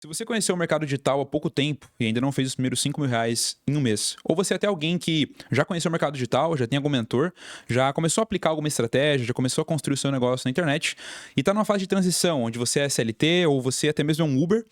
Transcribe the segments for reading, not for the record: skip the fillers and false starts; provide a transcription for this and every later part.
Se você conheceu o mercado digital há pouco tempo e ainda não fez os primeiros R$ 5.000 em um mês, ou você é até alguém que já conheceu o mercado digital, já tem algum mentor, já começou a aplicar alguma estratégia, já começou a construir o seu negócio na internet e está numa fase de transição, onde você é CLT ou você até mesmo é um Uber,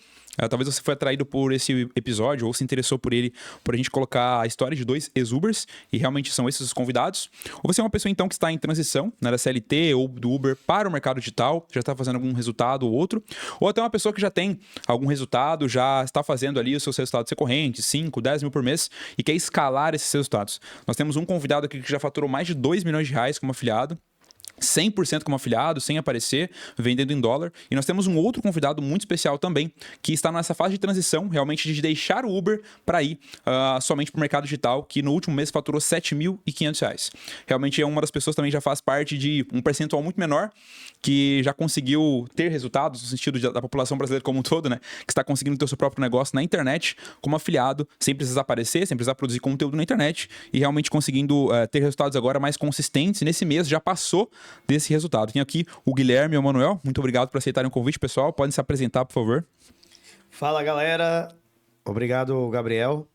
talvez você foi atraído por esse episódio ou se interessou por ele, por a gente colocar a história de dois ex-Ubers, e realmente são esses os convidados. Ou você é uma pessoa então que está em transição, né, da CLT ou do Uber para o mercado digital, já está fazendo algum resultado ou outro, ou até uma pessoa que já tem algum resultado, já está fazendo ali os seus resultados recorrentes, 5, 10 mil por mês, e quer escalar esses resultados. Nós temos um convidado aqui que já faturou mais de R$ 2 milhões como afiliado, 100% como afiliado, sem aparecer, vendendo em dólar. E nós temos um outro convidado muito especial também, que está nessa fase de transição, realmente de deixar o Uber para ir somente para o mercado digital, que no último mês faturou R$ 7.500. Realmente é uma das pessoas também já faz parte de um percentual muito menor, que já conseguiu ter resultados no sentido da população brasileira como um todo, né? Que está conseguindo ter o seu próprio negócio na internet, como afiliado, sem precisar aparecer, sem precisar produzir conteúdo na internet, e realmente conseguindo ter resultados agora mais consistentes. Nesse mês já passou desse resultado. Tenho aqui o Guilherme e o Manuel. Muito obrigado por aceitarem o convite, pessoal. Podem se apresentar, por favor. Fala, galera. Obrigado, Gabriel.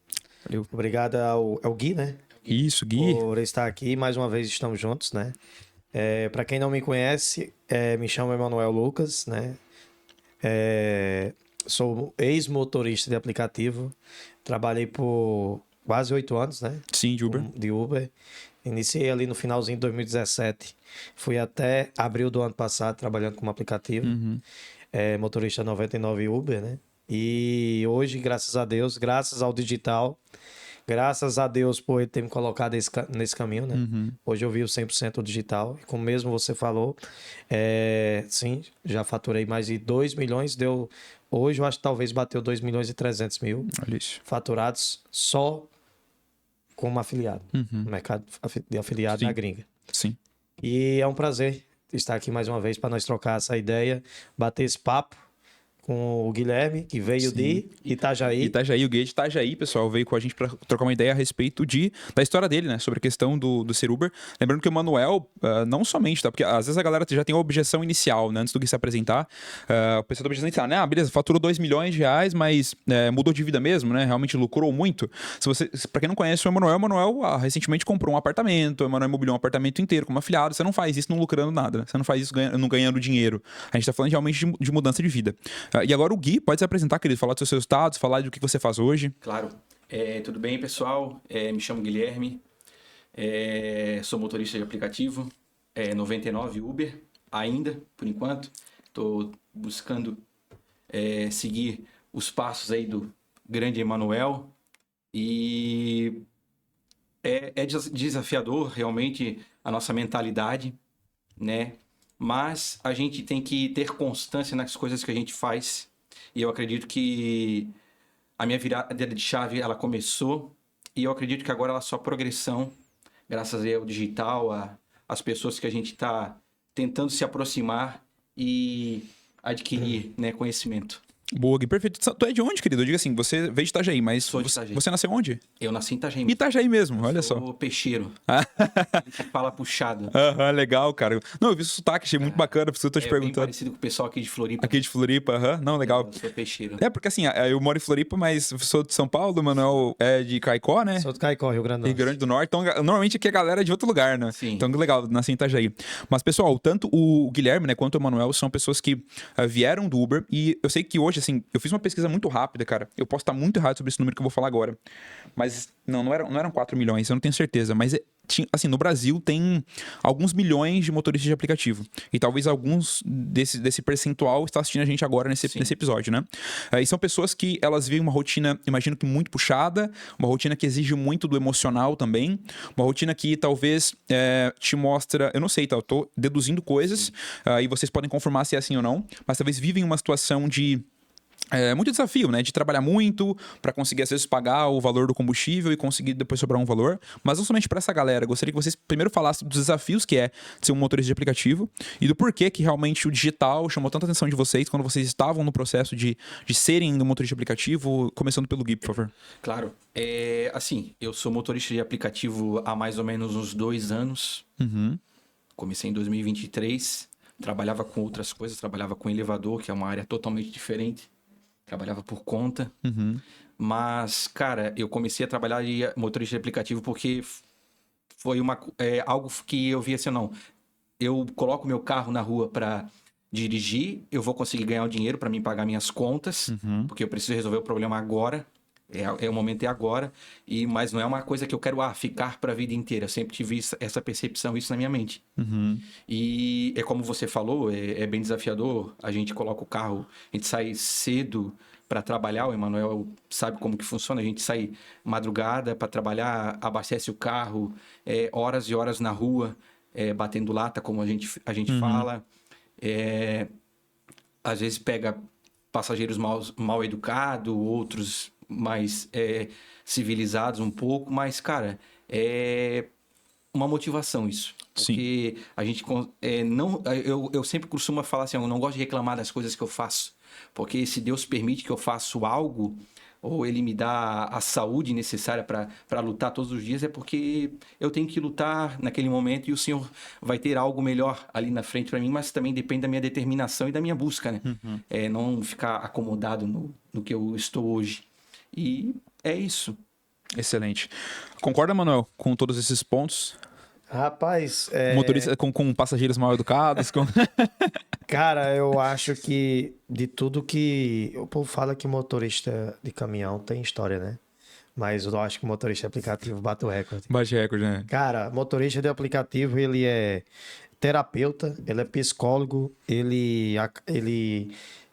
Valeu. Obrigado ao Gui, né? Isso, Gui. Por estar aqui. Mais uma vez estamos juntos, né? Para quem não me conhece, me chamo Emanuel Lucas, né? Sou ex-motorista de aplicativo. Trabalhei por quase 8 anos, né? Sim, de Uber. De Uber. Iniciei ali no finalzinho de 2017. Fui até abril do ano passado trabalhando como aplicativo. Motorista 99 Uber, né? E hoje, graças a Deus, graças ao digital, graças a Deus por ele ter me colocado nesse caminho, né? Hoje eu vivo 100% digital. E como mesmo você falou, sim, já faturei mais de 2 milhões. Hoje eu acho que talvez bateu 2 milhões e 300 mil faturados só como afiliado. No mercado de afiliado na gringa. Sim. E é um prazer estar aqui mais uma vez para nós trocar essa ideia, bater esse papo com o Guilherme, que veio de Itajaí. Itajaí, o Gui de Itajaí, pessoal, veio com a gente para trocar uma ideia a respeito da história dele, né? Sobre a questão do ser Uber. Lembrando que o Manuel, não somente, tá? Porque às vezes a galera já tem uma objeção inicial, né? Antes do Gui se apresentar. O pessoal da objeção inicial, né? Beleza, faturou R$ 2 milhões, mas mudou de vida mesmo, né? Realmente lucrou muito. Para quem não conhece o Emanuel recentemente comprou um apartamento, o Emanuel imobiliou um apartamento inteiro como afiliado. Você não faz isso não lucrando nada, né? Você não faz isso não ganhando dinheiro. A gente tá falando realmente de mudança de vida. E agora o Gui pode se apresentar, querido, falar dos seus resultados, falar do que você faz hoje. Claro. Tudo bem, pessoal? Me chamo Guilherme, sou motorista de aplicativo, 99 Uber, ainda, por enquanto. Estou buscando seguir os passos aí do grande Emanuel. E é desafiador, realmente, a nossa mentalidade, né? Mas a gente tem que ter constância nas coisas que a gente faz. E eu acredito que a minha virada de chave, ela começou. E eu acredito que agora ela é só progressão, graças ao digital, às pessoas que a gente está tentando se aproximar e adquirir, né, conhecimento. Boa, Gui, perfeito. Tu é de onde, querido? Eu digo assim, você veio de Itajaí, mas Sou de Itajaí. Você nasceu onde? Eu nasci em Itajaí. Itajaí mesmo, olha só. Sou peixeiro. A gente fala puxado. Legal, cara. Não, eu vi o sotaque, achei muito bacana, por isso eu tô te perguntando. É bem parecido com o pessoal aqui de Floripa. Aqui de Floripa, não, legal. Eu sou peixeiro. Porque assim, eu moro em Floripa, mas sou de São Paulo, o Manuel é de Caicó, né? Sou de Caicó, Rio Grande do Norte. Rio Grande do Norte. Então, normalmente aqui a galera é de outro lugar, né? Sim. Então, legal, nasci em Itajaí. Mas, pessoal, tanto o Guilherme, né, quanto o Manuel são pessoas que vieram do Uber. E eu sei que hoje, assim, eu fiz uma pesquisa muito rápida, cara. Eu posso estar muito errado sobre esse número que eu vou falar agora. Mas, não eram 4 milhões, eu não tenho certeza. Mas, assim, no Brasil tem alguns milhões de motoristas de aplicativo. E talvez alguns desse percentual está assistindo a gente agora nesse episódio, né? E são pessoas que elas vivem uma rotina, imagino que muito puxada, uma rotina que exige muito do emocional também, uma rotina que talvez te mostra, eu não sei, tá? Eu tô deduzindo coisas, e vocês podem confirmar se é assim ou não, mas talvez vivem uma situação de muito desafio, né? De trabalhar muito para conseguir, às vezes, pagar o valor do combustível e conseguir depois sobrar um valor. Mas não somente para essa galera. Gostaria que vocês primeiro falassem dos desafios que é de ser um motorista de aplicativo e do porquê que realmente o digital chamou tanta atenção de vocês quando vocês estavam no processo de serem um motorista de aplicativo. Começando pelo Gui, por favor. Claro. Assim, eu sou motorista de aplicativo há mais ou menos uns 2 anos. Comecei em 2023. Trabalhava com outras coisas. Trabalhava com elevador, que é uma área totalmente diferente. trabalhava por conta. Uhum. Mas, cara, eu comecei a trabalhar de motorista de aplicativo porque foi algo que eu vi assim, não, eu coloco meu carro na rua para dirigir, eu vou conseguir ganhar o dinheiro para mim pagar minhas contas, porque eu preciso resolver o problema agora. O momento é agora, mas não é uma coisa que eu quero ficar para a vida inteira. Eu sempre tive essa percepção, isso na minha mente. E é como você falou, é bem desafiador. A gente coloca o carro, a gente sai cedo para trabalhar. O Emanuel sabe como que funciona. A gente sai madrugada para trabalhar, abastece o carro, horas e horas na rua, batendo lata, como a gente fala. Às vezes pega passageiros mal educados, outros mais civilizados um pouco, mas, cara, é uma motivação isso. Porque Sim. a gente eu sempre costumo falar assim, eu não gosto de reclamar das coisas que eu faço, porque se Deus permite que eu faça algo, ou Ele me dá a saúde necessária para lutar todos os dias, é porque eu tenho que lutar naquele momento e o Senhor vai ter algo melhor ali na frente para mim, mas também depende da minha determinação e da minha busca, né? Não ficar acomodado no que eu estou hoje. E é isso. Excelente. Concorda, Manuel, com todos esses pontos? Rapaz, Motorista com passageiros mal educados? cara, eu acho que de tudo que... O povo fala que motorista de caminhão tem história, né? Mas eu acho que o motorista de aplicativo bate o recorde. Bate recorde, né? Cara, motorista de aplicativo, ele é terapeuta, ele é psicólogo, ele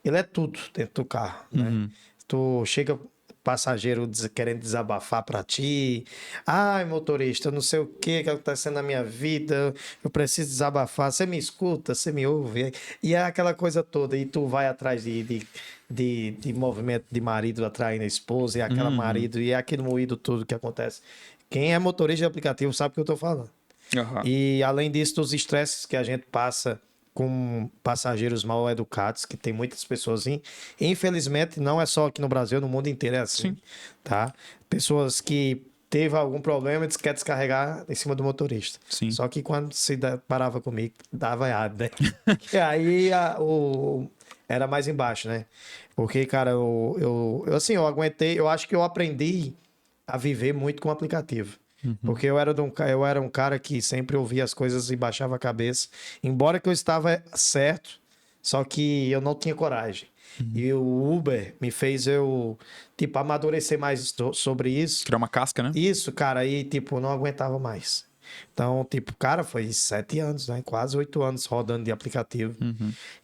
é tudo dentro do carro, né? Tu chega passageiro querendo desabafar pra ti. Ai, motorista, eu não sei o que tá acontecendo na minha vida, eu preciso desabafar. Você me escuta, você me ouve. E é aquela coisa toda. E tu vai atrás de movimento de marido atraindo a esposa, e aquela marido, e é aquele moído tudo que acontece. Quem é motorista de aplicativo sabe o que eu tô falando. E além disso, dos estresses que a gente passa com passageiros mal educados, que tem muitas pessoas, infelizmente, não é só aqui no Brasil, no mundo inteiro é assim, tá? Pessoas que teve algum problema e quer descarregar em cima do motorista. Sim. Só que quando parava comigo, dava errado, né? E aí era mais embaixo, né? Porque, cara, eu aguentei, eu acho que eu aprendi a viver muito com o aplicativo. Porque eu era um cara que sempre ouvia as coisas e baixava a cabeça. Embora que eu estava certo, só que eu não tinha coragem. E o Uber me fez eu, tipo, amadurecer mais sobre isso. Criar uma casca, né? Isso, cara, aí, tipo, não aguentava mais. Então, tipo, cara, foi 7 anos, né? Quase 8 anos rodando de aplicativo.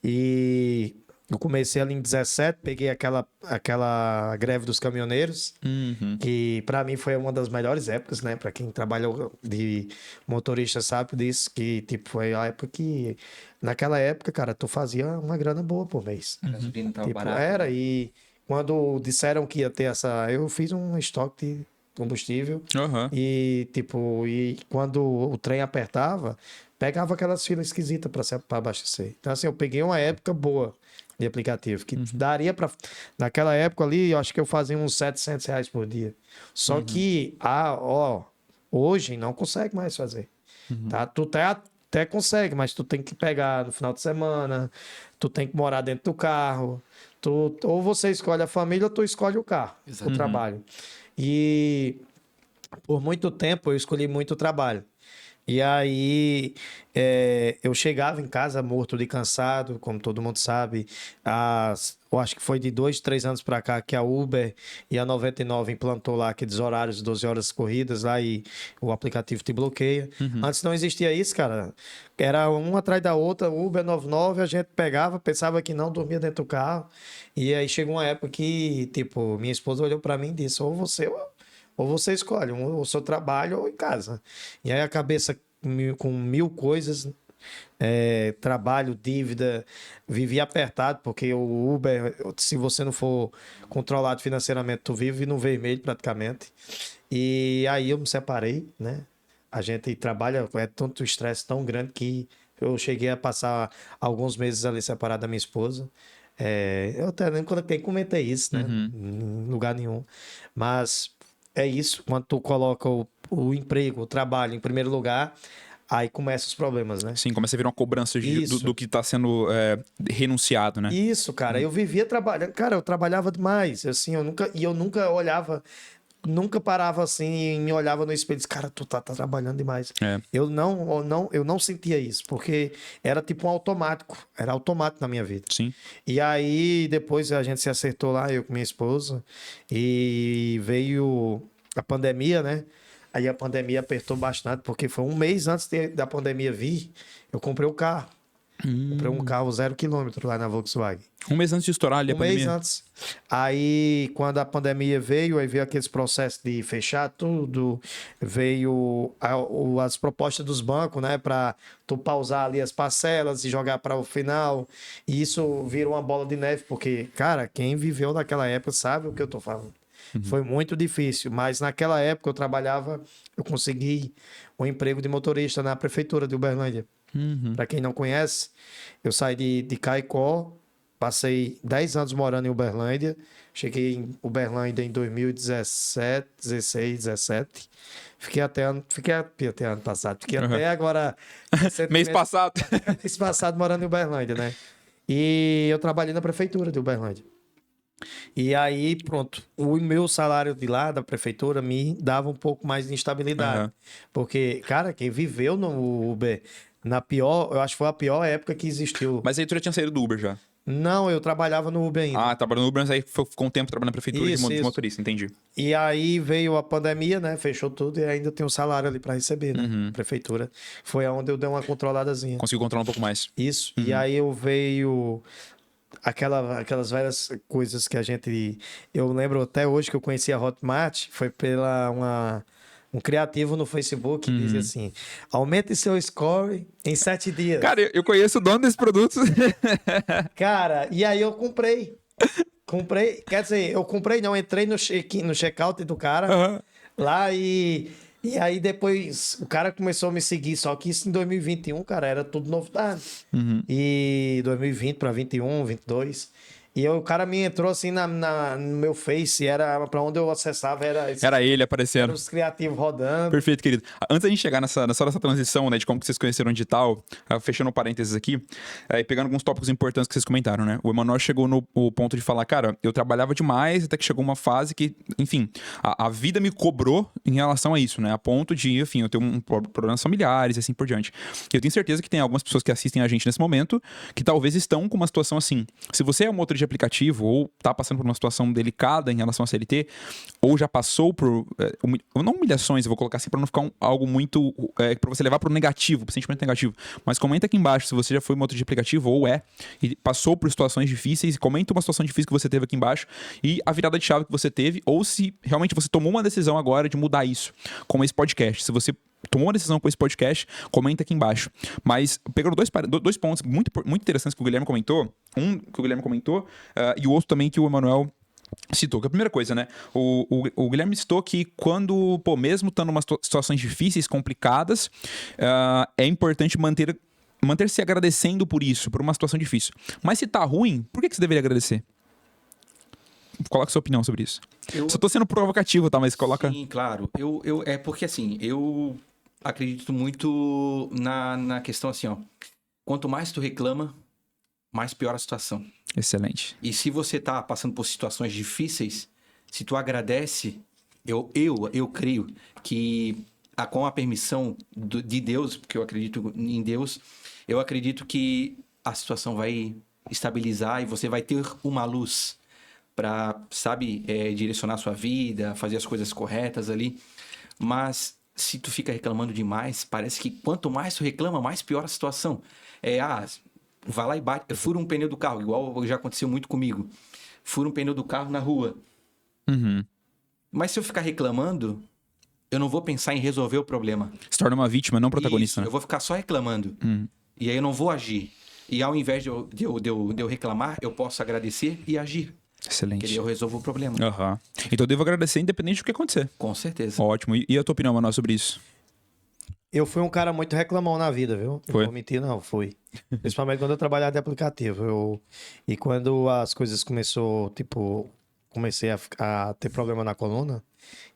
E eu comecei ali em 17, peguei aquela greve dos caminhoneiros, que para mim foi uma das melhores épocas, né? Para quem trabalha de motorista sabe disso, que tipo foi a época que naquela época, cara, tu fazia uma grana boa por mês. A gasolina tava Tipo, barata. e quando disseram que ia ter eu fiz um estoque de combustível e tipo, e quando o trem apertava, pegava aquelas filas esquisitas para abastecer. Então assim, eu peguei uma época boa de aplicativo, que daria para naquela época ali, eu acho que eu fazia uns R$700 por dia. Só que, hoje não consegue mais fazer. Tá? Tu até consegue, mas tu tem que pegar no final de semana, tu tem que morar dentro do carro, ou você escolhe a família ou tu escolhe o carro, o trabalho. E por muito tempo eu escolhi muito o trabalho. E aí eu chegava em casa morto de cansado, como todo mundo sabe. Eu acho que foi de 2, 3 anos para cá que a Uber e a 99 implantou lá aqueles horários de 12 horas corridas lá e o aplicativo te bloqueia. Antes não existia isso, cara. Era uma atrás da outra, Uber 99, a gente pegava, pensava que não, dormia dentro do carro. E aí chegou uma época que, tipo, minha esposa olhou para mim e disse, ou você escolhe o seu trabalho ou em casa. E aí a cabeça com 1000 coisas, trabalho, dívida, vivia apertado, porque o Uber, se você não for controlado financeiramente, tu vive no vermelho praticamente. E aí eu me separei, né? A gente trabalha, tanto estresse tão grande que eu cheguei a passar alguns meses ali separado da minha esposa. Eu até nem comentei isso, né? Em lugar nenhum. Mas é isso, quando tu coloca o emprego, o trabalho em primeiro lugar, Aí começam os problemas, né? Sim, começa a virar uma cobrança Isso. do que tá sendo renunciado, né? Isso, cara. Eu vivia trabalhando. Cara, eu trabalhava demais. Assim, eu nunca olhava, nunca parava assim e me olhava no espelho e disse, cara, tu tá trabalhando demais. É. Eu não sentia isso, porque era tipo um automático. Era automático na minha vida. Sim. E aí, depois a gente se acertou lá, eu com minha esposa, e veio a pandemia, né? Aí a pandemia apertou bastante, porque foi um mês antes da pandemia vir, eu comprei o carro. Comprei um carro 0 km lá na Volkswagen. Um mês antes de estourar ali a pandemia. Um mês antes. Aí, quando a pandemia veio, aí veio aqueles processos de fechar tudo, veio as propostas dos bancos, né, para tu pausar ali as parcelas e jogar para o final. E isso virou uma bola de neve, porque, cara, quem viveu naquela época sabe o que eu tô falando. Foi muito difícil, mas naquela época eu consegui um emprego de motorista na prefeitura de Uberlândia. Para quem não conhece, eu saí de Caicó, passei 10 anos morando em Uberlândia, cheguei em Uberlândia em 2017, 16, 17. Fiquei até ano passado, fiquei até agora... Mês passado. Mês passado morando em Uberlândia, né? E eu trabalhei na prefeitura de Uberlândia. E aí, pronto, o meu salário de lá, da prefeitura, me dava um pouco mais de instabilidade. Porque, cara, quem viveu no Uber, eu acho que foi a pior época que existiu. Mas aí tu já tinha saído do Uber já. Não, eu trabalhava no Uber ainda. Ah, trabalhando no Uber, mas aí ficou um tempo trabalhando na prefeitura de motorista, entendi. E aí veio a pandemia, né? Fechou tudo e ainda tem um salário ali para receber, né? Prefeitura. Foi aonde eu dei uma controladazinha. Conseguiu controlar um pouco mais. Isso. E aí veio... Aquelas várias coisas que a gente... Eu lembro até hoje que eu conheci a Hotmart, foi um criativo no Facebook que dizia assim, aumente seu score em 7 dias. Cara, eu conheço o dono desse produto. Cara, e aí eu comprei. Quer dizer, eu comprei não, entrei no checkout do cara lá e aí depois o cara começou a me seguir, só que isso em 2021, cara, era tudo novidade. E 2020 para 21, 22. E o cara me entrou assim no meu Face, era pra onde eu acessava, Era ele aparecendo. Era os criativos rodando. Perfeito, querido. Antes da gente chegar nessa transição, né, de como que vocês conheceram o digital, fechando um parênteses aqui, e pegando alguns tópicos importantes que vocês comentaram, né? O Emanuel chegou no ponto de falar, cara, eu trabalhava demais, até que chegou uma fase que, enfim, a vida me cobrou em relação a isso, né? A ponto de, enfim, eu ter problemas familiares e assim por diante. Eu tenho certeza que tem algumas pessoas que assistem a gente nesse momento que talvez estão com uma situação assim. Se você é um motorista de aplicativo ou tá passando por uma situação delicada em relação à CLT, ou já passou por, não humilhações, eu vou colocar assim para não ficar algo muito, para você levar pro negativo, pro sentimento negativo, mas comenta aqui embaixo se você já foi motorista de aplicativo ou e passou por situações difíceis, comenta uma situação difícil que você teve aqui embaixo e a virada de chave que você teve, ou se realmente você tomou uma decisão agora de mudar isso, como esse podcast. Se você tomou uma decisão com esse podcast, comenta aqui embaixo. Mas pegando dois pontos muito, muito interessantes que o Guilherme comentou, e o outro também que o Emanuel citou, que a primeira coisa, né? O Guilherme citou que quando, mesmo estando em umas situações difíceis, complicadas, é importante manter-se agradecendo por isso, por uma situação difícil. Mas se tá ruim, por que você deveria agradecer? Coloca sua opinião sobre isso. Só tô sendo provocativo, tá? Mas coloca... Sim, claro. É porque, assim, eu acredito muito na questão assim, ó. Quanto mais tu reclama, mais piora a situação. Excelente. E se você tá passando por situações difíceis, se tu agradece, eu creio que com a permissão de Deus, porque eu acredito em Deus, eu acredito que a situação vai estabilizar e você vai ter uma luz para, sabe, direcionar a sua vida, fazer as coisas corretas ali. Mas se tu fica reclamando demais, parece que quanto mais tu reclama, mais piora a situação. Vai lá e bate, fura um pneu do carro, igual já aconteceu muito comigo. Fura um pneu do carro na rua. Mas se eu ficar reclamando, eu não vou pensar em resolver o problema. Se torna uma vítima, não protagonista, né? Eu vou ficar só reclamando. E aí eu não vou agir. E ao invés de eu reclamar, eu posso agradecer e agir. Excelente. Porque eu resolvo o problema. Então eu devo agradecer independente do que acontecer. Com certeza. Ótimo. E a tua opinião, Manoel, sobre isso? Eu fui um cara muito reclamão na vida, viu? Foi? Não vou mentir, não. Fui. Principalmente quando eu trabalhava de aplicativo. E quando as coisas comecei a ter problema na coluna.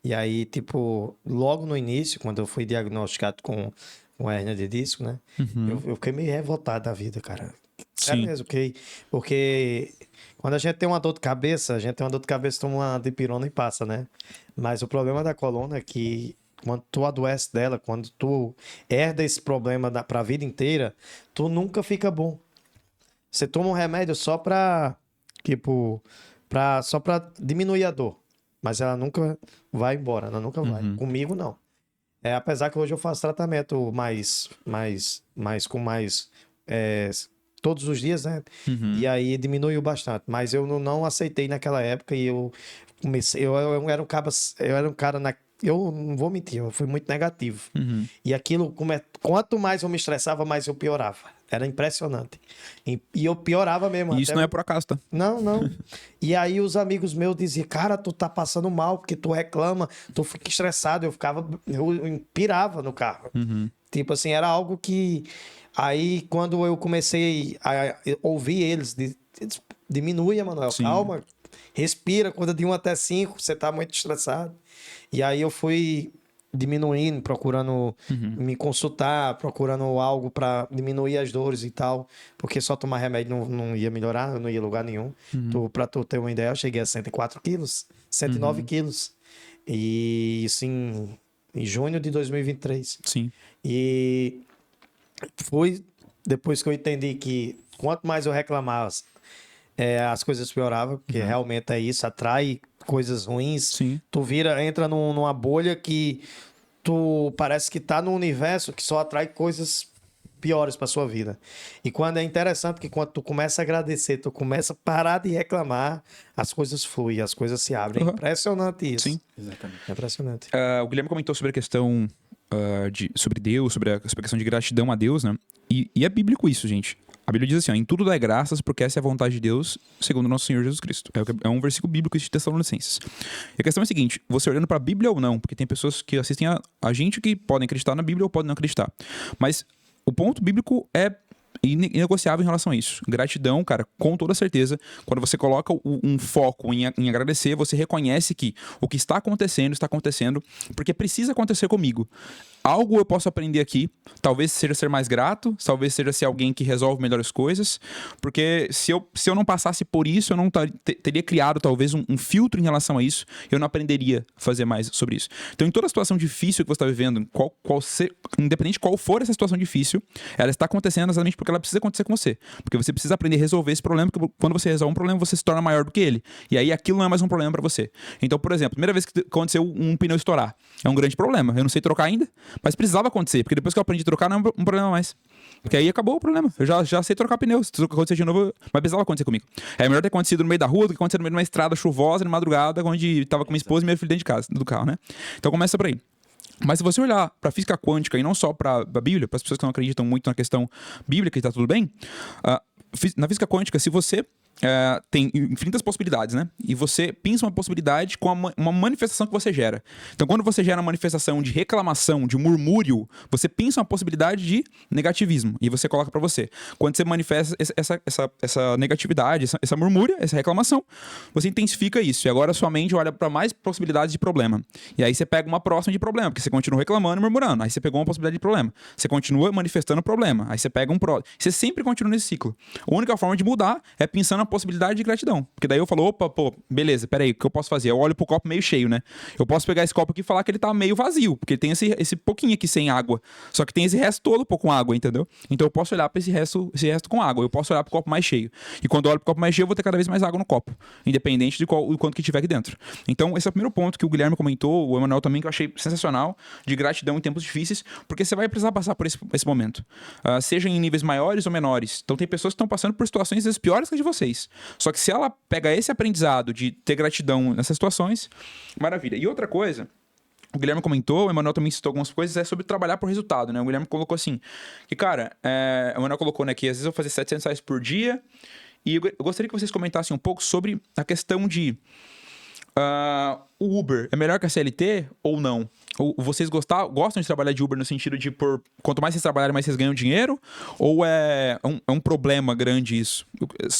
E aí, logo no início, quando eu fui diagnosticado com com hérnia de disco, né? Eu fiquei meio revoltado da vida, cara. Sério Sim. mesmo, porque quando a gente tem uma dor de cabeça, toma uma dipirona e passa, né? Mas o problema da coluna é que quando tu adoece dela, quando tu herda esse problema pra vida inteira, tu nunca fica bom. Você toma um remédio só tipo, só pra diminuir a dor. Mas ela nunca vai embora, ela nunca vai. Comigo, não. Apesar que hoje eu faço tratamento com mais todos os dias, né? E aí diminuiu bastante. Mas eu não aceitei naquela época e eu comecei. Eu era um cara eu não vou mentir, eu fui muito negativo. E aquilo, quanto mais eu me estressava, mais eu piorava. Era impressionante. E eu piorava mesmo. E isso não é por acaso, tá? Não. E aí os amigos meus diziam, cara, tu tá passando mal porque tu reclama, tu fica estressado. Eu pirava no carro. Tipo assim, era algo que... Aí quando eu comecei a ouvir eles, diminui, Emanuel, calma, respira, conta de 1 até 5, você tá muito estressado. E aí eu fui diminuindo, procurando me consultar, procurando algo para diminuir as dores e tal, porque só tomar remédio não ia melhorar, eu não ia a lugar nenhum. Para tu ter uma ideia, eu cheguei a 104 quilos, 109 quilos. E assim, em junho de 2023. Sim. E foi depois que eu entendi que quanto mais eu reclamava, as coisas pioravam, porque realmente é isso, atrai coisas ruins. Sim. Tu entra numa bolha que tu parece que tá num universo que só atrai coisas piores pra sua vida. E quando é interessante que quando tu começa a agradecer, tu começa a parar de reclamar, as coisas fluem, as coisas se abrem. É impressionante isso. Sim. Exatamente. É impressionante. O Guilherme comentou sobre a questão sobre Deus, sobre a questão de gratidão a Deus, né? E é bíblico isso, gente. A Bíblia diz assim, ó, em tudo dai graças, porque essa é a vontade de Deus, segundo o nosso Senhor Jesus Cristo. É um versículo bíblico de Tessalonicenses. E a questão é a seguinte, você olhando para a Bíblia ou não, porque tem pessoas que assistem a gente que podem acreditar na Bíblia ou podem não acreditar. Mas o ponto bíblico é inegociável em relação a isso. Gratidão, cara, com toda certeza. Quando você coloca um foco em agradecer, você reconhece que o que está acontecendo, porque precisa acontecer comigo. Algo eu posso aprender aqui, talvez seja ser mais grato, talvez seja ser alguém que resolve melhores coisas, porque se eu não passasse por isso, eu não teria criado talvez um filtro em relação a isso, eu não aprenderia a fazer mais sobre isso. Então, em toda situação difícil que você está vivendo, independente de qual for essa situação difícil, ela está acontecendo exatamente porque ela precisa acontecer com você, porque você precisa aprender a resolver esse problema, porque quando você resolve um problema, você se torna maior do que ele, e aí aquilo não é mais um problema para você. Então, por exemplo, primeira vez que aconteceu um pneu estourar, é um grande problema, eu não sei trocar ainda, mas precisava acontecer, porque depois que eu aprendi a trocar, não é um problema mais. Porque aí acabou o problema. Eu já sei trocar pneu. Se acontecer de novo, mas precisava acontecer comigo. É melhor ter acontecido no meio da rua do que acontecer no meio de uma estrada chuvosa, de madrugada, onde tava com minha esposa e meu filho dentro de casa, do carro, né? Então começa por aí. Mas se você olhar para física quântica e não só para a Bíblia, para as pessoas que não acreditam muito na questão bíblica e tá tudo bem, na física quântica, se você tem infinitas possibilidades, né? E você pensa uma possibilidade com uma manifestação que você gera. Então, quando você gera uma manifestação de reclamação, de murmúrio, você pensa uma possibilidade de negativismo e você coloca para você. Quando você manifesta essa negatividade, essa murmúria, essa reclamação, você intensifica isso. E agora a sua mente olha para mais possibilidades de problema. E aí você pega uma próxima de problema, porque você continua reclamando e murmurando. Aí você pegou uma possibilidade de problema. Você continua manifestando o problema. Aí você pega um próximo. Você sempre continua nesse ciclo. A única forma de mudar é pensando na possibilidade de gratidão. Porque daí eu falo, opa, pô, beleza, peraí, o que eu posso fazer? Eu olho pro copo meio cheio, né? Eu posso pegar esse copo aqui e falar que ele tá meio vazio, porque tem esse pouquinho aqui sem água. Só que tem esse resto todo com água, entendeu? Então eu posso olhar pra esse resto com água. Eu posso olhar pro copo mais cheio. E quando eu olho pro copo mais cheio, eu vou ter cada vez mais água no copo. Independente de o quanto que tiver aqui dentro. Então, esse é o primeiro ponto que o Guilherme comentou, o Emanuel também, que eu achei sensacional, de gratidão em tempos difíceis, porque você vai precisar passar por esse momento. Seja em níveis maiores ou menores. Então tem pessoas que estão passando por situações às vezes piores que as de vocês. Só que se ela pega esse aprendizado de ter gratidão nessas situações, maravilha. E outra coisa, o Guilherme comentou, o Emanuel também citou algumas coisas, é sobre trabalhar por resultado, né? O Guilherme colocou assim, que cara, o Emanuel colocou, né, que às vezes eu vou fazer R$700 por dia, e eu gostaria que vocês comentassem um pouco sobre a questão de o Uber é melhor que a CLT ou não? Ou vocês gostam de trabalhar de Uber no sentido de quanto mais vocês trabalharem, mais vocês ganham dinheiro? Ou é um problema grande isso?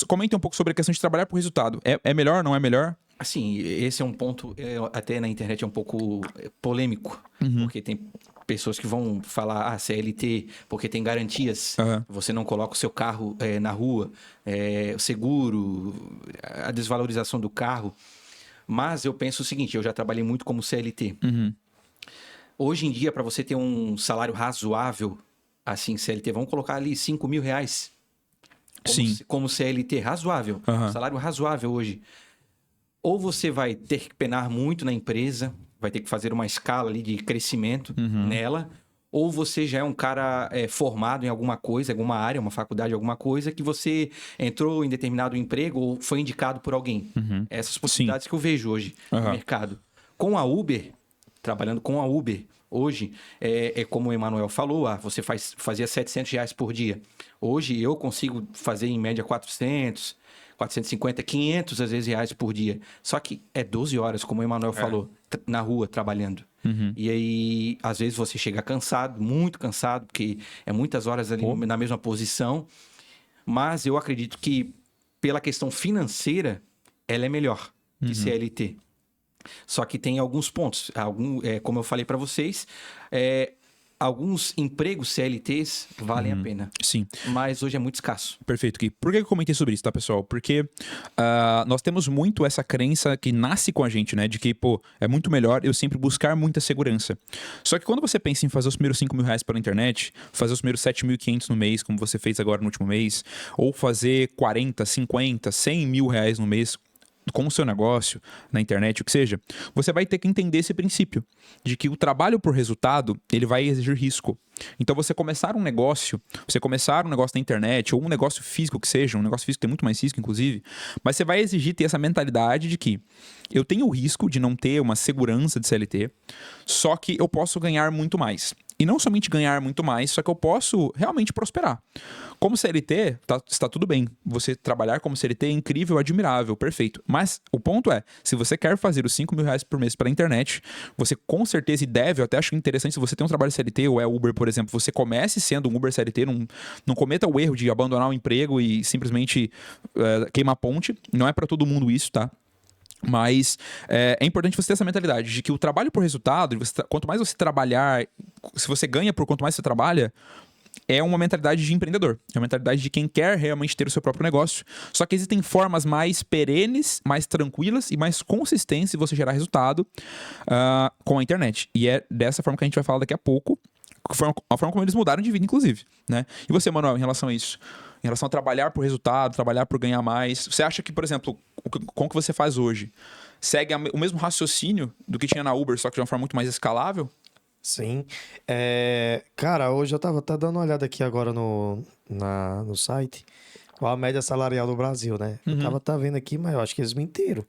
Comentem um pouco sobre a questão de trabalhar por resultado. É melhor, não é melhor? Assim, esse é um ponto, até na internet é um pouco polêmico, porque tem pessoas que vão falar, CLT, porque tem garantias, você não coloca o seu carro na rua, o seguro, a desvalorização do carro. Mas eu penso o seguinte, eu já trabalhei muito como CLT. Hoje em dia, para você ter um salário razoável, assim, CLT, vamos colocar ali R$5.000. Como CLT, razoável. Salário razoável hoje. Ou você vai ter que penar muito na empresa, vai ter que fazer uma escala ali de crescimento nela, ou você já é um cara formado em alguma coisa, alguma área, uma faculdade, alguma coisa, que você entrou em determinado emprego ou foi indicado por alguém. Essas possibilidades que eu vejo hoje no mercado. Com a Uber, trabalhando com a Uber, hoje, como o Emanuel falou, você fazia R$700 por dia. Hoje eu consigo fazer em média 400, 450, 500 às vezes reais por dia. Só que é 12 horas, como o Emanuel falou, na rua, trabalhando. E aí, às vezes você chega cansado, muito cansado, porque é muitas horas ali na mesma posição. Mas eu acredito que, pela questão financeira, ela é melhor que CLT. Só que tem alguns pontos. Como eu falei para vocês, alguns empregos CLTs valem a pena. Sim. Mas hoje é muito escasso. Perfeito, Gui. Por que eu comentei sobre isso, tá, pessoal? Porque nós temos muito essa crença que nasce com a gente, né? De que, é muito melhor eu sempre buscar muita segurança. Só que quando você pensa em fazer os primeiros R$5.000 pela internet, fazer os primeiros 7.500 no mês, como você fez agora no último mês, ou fazer 40, 50, 100 mil reais no mês com o seu negócio, na internet, o que seja, você vai ter que entender esse princípio de que o trabalho por resultado, ele vai exigir risco. Então, você começar um negócio na internet, ou um negócio físico que seja, um negócio físico tem muito mais risco, inclusive, mas você vai exigir ter essa mentalidade de que eu tenho o risco de não ter uma segurança de CLT, só que eu posso ganhar muito mais. E não somente ganhar muito mais, só que eu posso realmente prosperar. Como CLT, está tudo bem. Você trabalhar como CLT é incrível, admirável, perfeito. Mas o ponto é, se você quer fazer os R$5.000 por mês pela internet, você com certeza e deve, eu até acho interessante, se você tem um trabalho CLT ou é Uber, por exemplo, você comece sendo um Uber CLT, não cometa o erro de abandonar o emprego e simplesmente queimar a ponte. Não é para todo mundo isso, tá? Mas é importante você ter essa mentalidade de que o trabalho por resultado, quanto mais você trabalhar, se você ganha por quanto mais você trabalha, é uma mentalidade de empreendedor. É uma mentalidade de quem quer realmente ter o seu próprio negócio. Só que existem formas mais perenes, mais tranquilas e mais consistentes de você gerar resultado com a internet. E é dessa forma que a gente vai falar daqui a pouco. A forma como eles mudaram de vida, inclusive, né? E você, Manuel, em relação a isso? Em relação a trabalhar por resultado, trabalhar por ganhar mais. Você acha que, por exemplo, com o que você faz hoje, segue o mesmo raciocínio do que tinha na Uber, só que de uma forma muito mais escalável? Sim. Cara, hoje eu tava até dando uma olhada aqui agora no site. Qual a média salarial do Brasil, né? Eu tava vendo aqui, mas eu acho que eles mentiram.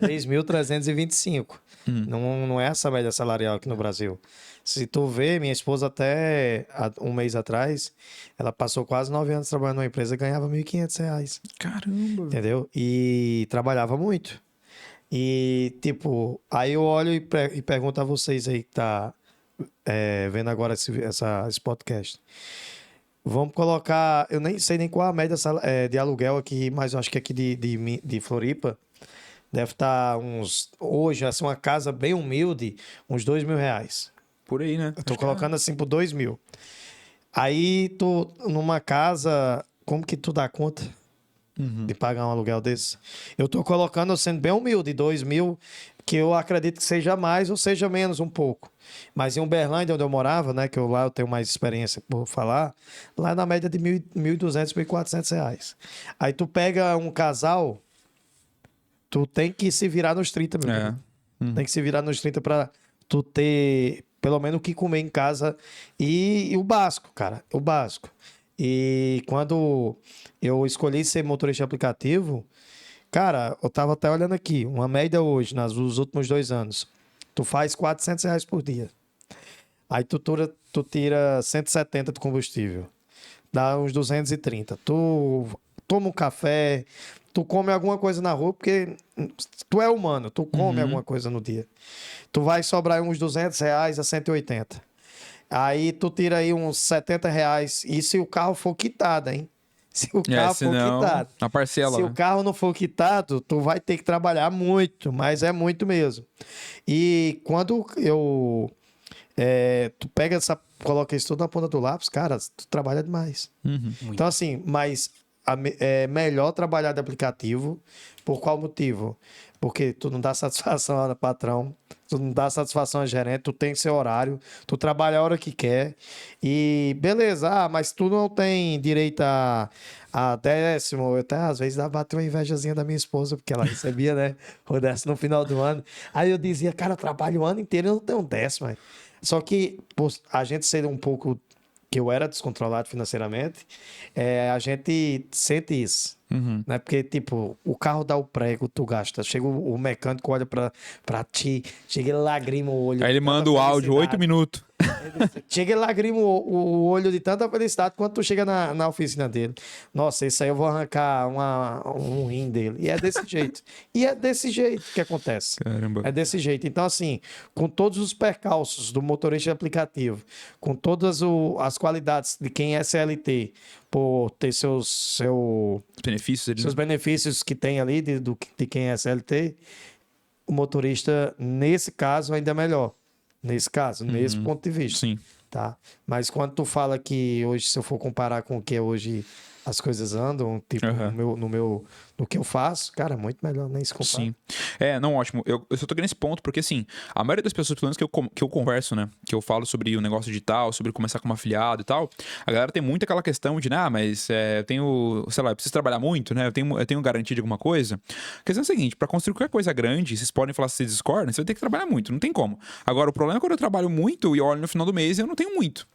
3.325. Não é essa a média salarial aqui no Brasil. Se tu vê, minha esposa até um mês atrás, ela passou quase 9 anos trabalhando numa empresa e ganhava R$1.500. Caramba! Entendeu? E trabalhava muito. E, tipo, aí eu olho e pergunto a vocês aí que tá vendo agora esse podcast. Vamos colocar, eu nem sei nem qual a média de aluguel aqui, mas eu acho que aqui de Floripa deve estar hoje, assim, uma casa bem humilde, uns R$2.000. Por aí, né? Eu tô colocando assim por 2.000. Aí tu, numa casa, como que tu dá conta de pagar um aluguel desse? Eu tô colocando, sendo bem humilde, 2.000, que eu acredito que seja mais ou seja menos um pouco. Mas em Uberlândia, onde eu morava, né, que lá eu tenho mais experiência por falar, lá é na média de R$1.200, R$1.400. Aí tu pega um casal, tu tem que se virar nos 30, meu amigo. Tem que se virar nos 30 pra tu ter pelo menos o que comer em casa e o básico, cara, o básico. E quando eu escolhi ser motorista de aplicativo, cara, eu tava até olhando aqui, uma média hoje, nos últimos 2 anos, tu faz R$400 por dia. Aí tu tira 170 de combustível, dá uns 230. Tu toma um café, tu come alguma coisa na rua, porque tu é humano, tu come alguma coisa no dia. Tu vai sobrar uns R$200 a 180. Aí tu tira aí uns R$70. E se o carro for quitado, hein? Se o carro for quitado. A parcela. Se o carro não for quitado, tu vai ter que trabalhar muito, mas é muito mesmo. E quando eu tu coloca isso tudo na ponta do lápis, cara, tu trabalha demais. Então, assim, mas é melhor trabalhar de aplicativo. Por qual motivo? Porque tu não dá satisfação ao patrão, tu não dá satisfação ao gerente, tu tem seu horário, tu trabalha a hora que quer e beleza, mas tu não tem direito a décimo. Eu até às vezes bateu uma invejazinha da minha esposa, porque ela recebia, né, o décimo no final do ano. Aí eu dizia, cara, eu trabalho o ano inteiro e eu não tenho um décimo. Véio. Só que a gente ser um pouco, que eu era descontrolado financeiramente, a gente sente isso. Né? Porque, tipo, o carro dá o prego, tu gasta. Chega o mecânico, olha pra ti, chega ele lagrima o olho. Aí ele manda o áudio, 8 minutos. Chega ele lagrima o olho de tanta felicidade quando tu chega na oficina dele. Nossa, isso aí eu vou arrancar um rim dele. E é desse jeito. E é desse jeito que acontece. Caramba. É desse jeito. Então, assim, com todos os percalços do motorista de aplicativo, com todas as qualidades de quem é CLT, por ter seus benefícios que tem ali de quem é CLT, o motorista, nesse caso, ainda é melhor. Nesse caso, nesse ponto de vista. Sim. Tá? Mas quando tu fala que hoje, se eu for comparar com o que hoje as coisas andam, tipo, no que eu faço, cara, muito melhor, nem se compara. Sim. Não, ótimo. Eu só tô nesse ponto porque, assim, a maioria das pessoas, pelo menos que eu converso, né, que eu falo sobre o negócio digital, sobre começar como afiliado e tal, a galera tem muito aquela questão de, mas eu tenho, sei lá, eu preciso trabalhar muito, né, eu tenho garantia de alguma coisa. A questão é a seguinte, pra construir qualquer coisa grande, vocês podem falar se vocês discordam, você vai ter que trabalhar muito, não tem como. Agora, o problema é quando eu trabalho muito e olho no final do mês eu não tenho muito.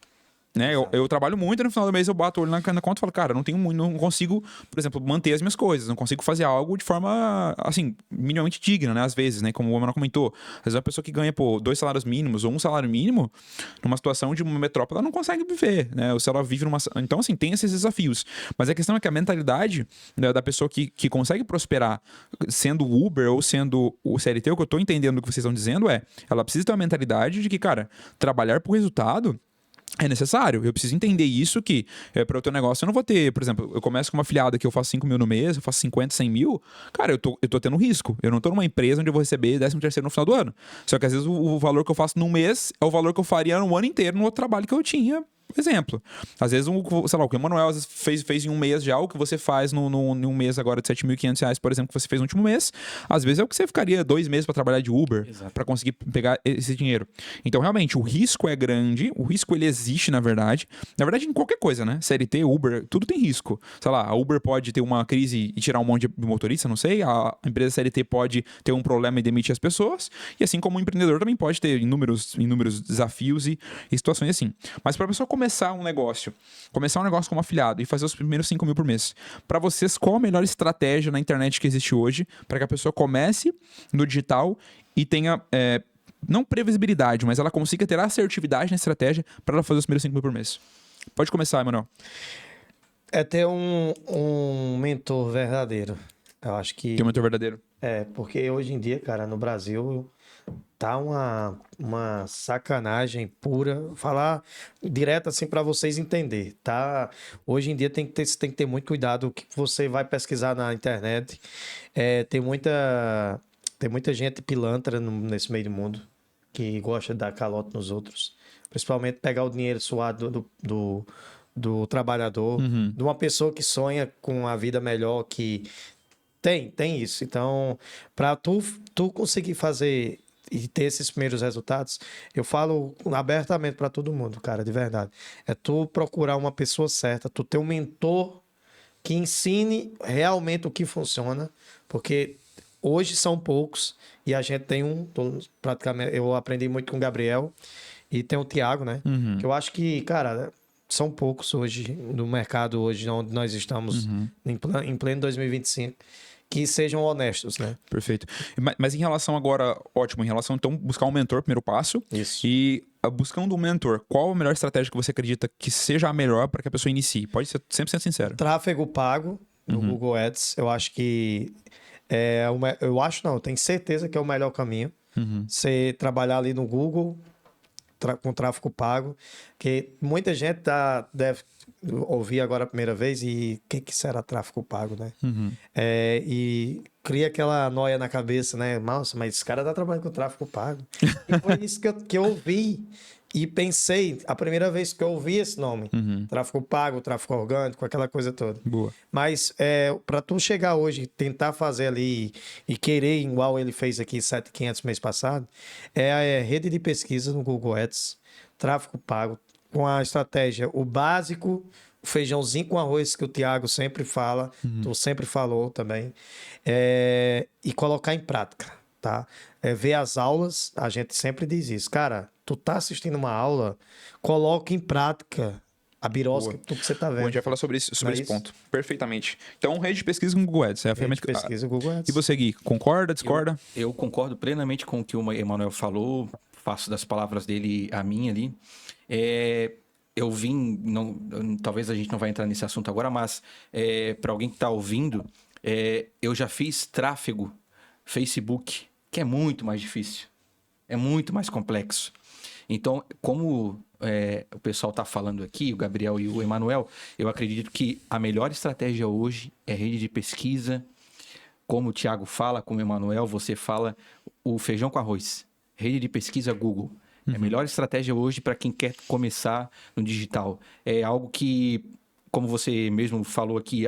Né? Eu trabalho muito e no final do mês eu bato o olho na conta e falo, cara, não consigo, por exemplo, manter as minhas coisas, não consigo fazer algo de forma, assim, minimamente digna, né? Às vezes, né? Como o Emanuel comentou, às vezes uma pessoa que ganha, 2 salários mínimos ou 1 salário mínimo, numa situação de uma metrópole, ela não consegue viver, né? Ou se ela vive numa... Então, assim, tem esses desafios. Mas a questão é que a mentalidade, né, da pessoa que consegue prosperar sendo Uber ou sendo o CLT, o que eu tô entendendo do que vocês estão dizendo ela precisa ter uma mentalidade de que, cara, trabalhar por resultado é necessário. Eu preciso entender isso, que para o teu negócio eu não vou ter, por exemplo, eu começo com uma afiliada que eu faço 5 mil no mês, eu faço 50, 100 mil, cara, eu tô tendo risco. Eu não tô numa empresa onde eu vou receber 13º no final do ano. Só que às vezes o valor que eu faço num mês é o valor que eu faria no ano inteiro no outro trabalho que eu tinha. Exemplo. Às vezes, sei lá, o que o Emanuel fez em um mês já, o que você faz num mês agora de R$7.500, por exemplo, que você fez no último mês, às vezes é o que você ficaria 2 meses para trabalhar de Uber, para conseguir pegar esse dinheiro. Então, realmente, o risco é grande, o risco ele existe, na verdade. Na verdade, em qualquer coisa, né? CLT, Uber, tudo tem risco. Sei lá, a Uber pode ter uma crise e tirar um monte de motorista, não sei. A empresa CLT pode ter um problema e demitir as pessoas. E assim como o empreendedor também pode ter inúmeros desafios e situações assim. Mas para a pessoa começar um negócio como afiliado e fazer os primeiros 5 mil por mês, para vocês, qual a melhor estratégia na internet que existe hoje para que a pessoa comece no digital e tenha, não previsibilidade, mas ela consiga ter assertividade na estratégia para ela fazer os primeiros 5 mil por mês? Pode começar, Emanuel. É ter um mentor verdadeiro. Eu acho que... Ter um mentor verdadeiro. Porque hoje em dia, cara, no Brasil... Tá uma sacanagem pura, falar direto assim para vocês entenderem, tá? Hoje em dia você tem que ter muito cuidado o que você vai pesquisar na internet. Tem muita gente pilantra nesse meio do mundo que gosta de dar calote nos outros, principalmente pegar o dinheiro suado do trabalhador, de uma pessoa que sonha com a vida melhor, que tem isso. Então, para tu conseguir fazer e ter esses primeiros resultados, eu falo abertamente para todo mundo, cara, de verdade. É tu procurar uma pessoa certa, tu ter um mentor que ensine realmente o que funciona, porque hoje são poucos e a gente tem praticamente, eu aprendi muito com o Gabriel e tem o Thiago, né? Que eu acho que, cara, são poucos hoje no mercado, hoje onde nós estamos em pleno 2025. Que sejam honestos, né? Perfeito. Mas em relação agora, ótimo, em relação então buscar um mentor, primeiro passo. Isso. E buscando um mentor, qual a melhor estratégia que você acredita que seja a melhor para que a pessoa inicie? Pode ser 100% sincero. Tráfego pago no Google Ads, eu acho que eu tenho certeza que é o melhor caminho. Você trabalhar ali no Google com tráfego pago, que muita gente deve ouvir agora a primeira vez e o que será tráfego pago, né? E cria aquela noia na cabeça, né? Nossa, mas esse cara tá trabalhando com tráfego pago. E foi isso que eu ouvi. E pensei, a primeira vez que eu ouvi esse nome, tráfego pago, tráfego orgânico, aquela coisa toda. Boa. Mas para tu chegar hoje, tentar fazer ali e querer, igual ele fez aqui 7.500 mês passado, é a rede de pesquisa no Google Ads, tráfego pago, com a estratégia, o básico, o feijãozinho com arroz que o Thiago sempre fala, tu sempre falou também, e colocar em prática, tá? Ver as aulas, a gente sempre diz isso. Cara, tu tá assistindo uma aula, coloca em prática a birosca, tudo que você tá Bom, a vendo. gente vai falar sobre esse Não é isso? ponto. Perfeitamente. Então, rede de pesquisa com o Google Ads. É a Rede ferramenta de pesquisa, Google Ads. E você, Gui, concorda, discorda? Eu concordo plenamente com o que o Emanuel falou, faço das palavras dele a minha ali. Eu vim, talvez a gente não vai entrar nesse assunto agora, mas para alguém que está ouvindo, eu já fiz tráfego Facebook, que é muito mais difícil, é muito mais complexo. Então, como o pessoal está falando aqui, o Gabriel e o Emanuel, eu acredito que a melhor estratégia hoje é rede de pesquisa. Como o Thiago fala, como o Emanuel, você fala, o feijão com arroz. Rede de pesquisa Google. É a melhor estratégia hoje para quem quer começar no digital. É algo que, como você mesmo falou aqui,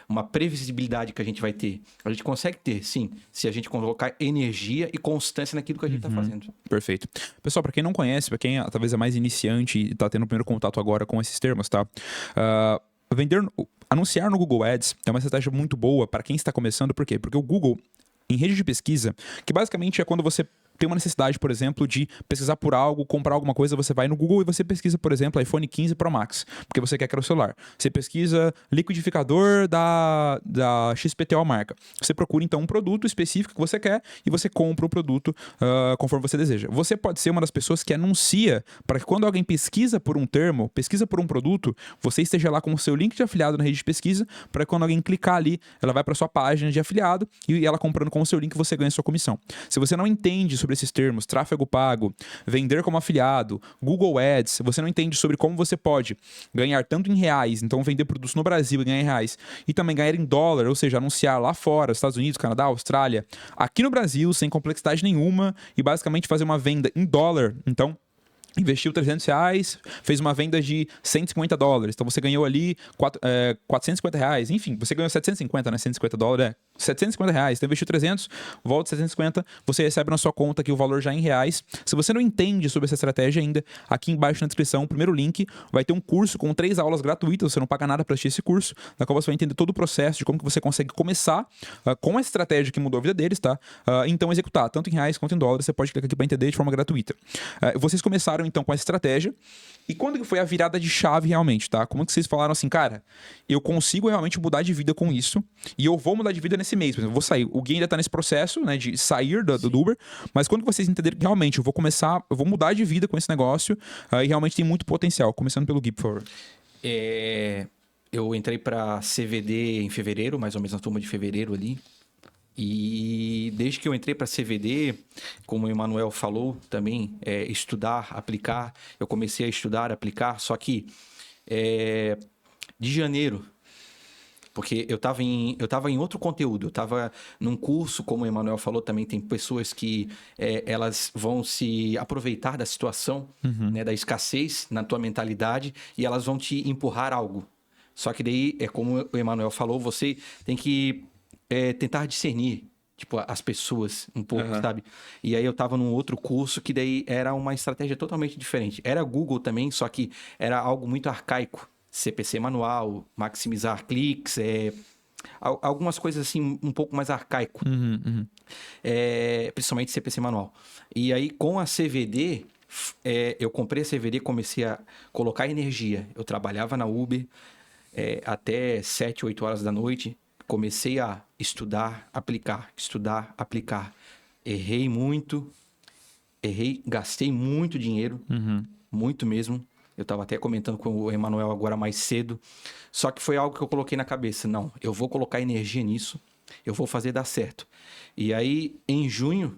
uma previsibilidade que a gente vai ter. A gente consegue ter, sim, se a gente colocar energia e constância naquilo que a gente está fazendo. Perfeito. Pessoal, para quem não conhece, para quem talvez é mais iniciante e está tendo o primeiro contato agora com esses termos, tá? Anunciar no Google Ads é uma estratégia muito boa para quem está começando. Por quê? Porque o Google, em rede de pesquisa, que basicamente é quando você tem uma necessidade, por exemplo, de pesquisar por algo, comprar alguma coisa, você vai no Google e você pesquisa, por exemplo, iPhone 15 Pro Max, porque você quer o celular. Você pesquisa liquidificador da XPTO marca. Você procura, então, um produto específico que você quer e você compra o produto conforme você deseja. Você pode ser uma das pessoas que anuncia para que quando alguém pesquisa por um termo, pesquisa por um produto, você esteja lá com o seu link de afiliado na rede de pesquisa, para que quando alguém clicar ali, ela vai para sua página de afiliado e ela comprando com o seu link, você ganha sua comissão. Se você não entende sobre esses termos, tráfego pago, vender como afiliado, Google Ads, você não entende sobre como você pode ganhar tanto em reais, então vender produtos no Brasil e ganhar em reais, e também ganhar em dólar, ou seja, anunciar lá fora, Estados Unidos, Canadá, Austrália, aqui no Brasil, sem complexidade nenhuma, e basicamente fazer uma venda em dólar, então investiu R$300, fez uma venda de $150, então você ganhou ali R$450, enfim, você ganhou 750, né? $150, R$750, então investiu 300, volta 750, você recebe na sua conta aqui o valor já em reais. Se você não entende sobre essa estratégia ainda, aqui embaixo na descrição, o primeiro link, vai ter um curso com 3 aulas gratuitas, você não paga nada para assistir esse curso, na qual você vai entender todo o processo de como que você consegue começar com a estratégia que mudou a vida deles, tá? Então executar, tanto em reais quanto em dólares, você pode clicar aqui para entender de forma gratuita. Vocês começaram então com essa estratégia, e quando que foi a virada de chave realmente, tá? Como que vocês falaram assim, cara, eu consigo realmente mudar de vida com isso, e eu vou mudar de vida nesse mês, por exemplo, eu vou sair, o Gui ainda tá nesse processo, né, de sair do Uber, mas quando vocês entenderem que realmente eu vou mudar de vida com esse negócio, e realmente tem muito potencial, começando pelo Gui, por favor. Eu entrei para CVD em fevereiro, mais ou menos na turma de fevereiro ali, e desde que eu entrei para CVD, como o Emanuel falou também, estudar, aplicar, eu comecei a estudar, aplicar, só que de janeiro, porque eu estava em outro conteúdo, eu estava num curso, como o Emanuel falou, também tem pessoas que elas vão se aproveitar da situação, né, da escassez na tua mentalidade, e elas vão te empurrar algo. Só que daí, como o Emanuel falou, você tem que tentar discernir, tipo, as pessoas um pouco, sabe? E aí eu tava num outro curso que daí era uma estratégia totalmente diferente. Era Google também, só que era algo muito arcaico. CPC manual, maximizar cliques, algumas coisas assim um pouco mais arcaico. Principalmente CPC manual. E aí com a CVD, eu comprei a CVD, comecei a colocar energia. Eu trabalhava na Uber até 7, 8 horas da noite. Comecei a estudar, aplicar. Errei muito, gastei muito dinheiro, muito mesmo. Eu estava até comentando com o Emanuel agora mais cedo. Só que foi algo que eu coloquei na cabeça. Não, eu vou colocar energia nisso, eu vou fazer dar certo. E aí, em junho,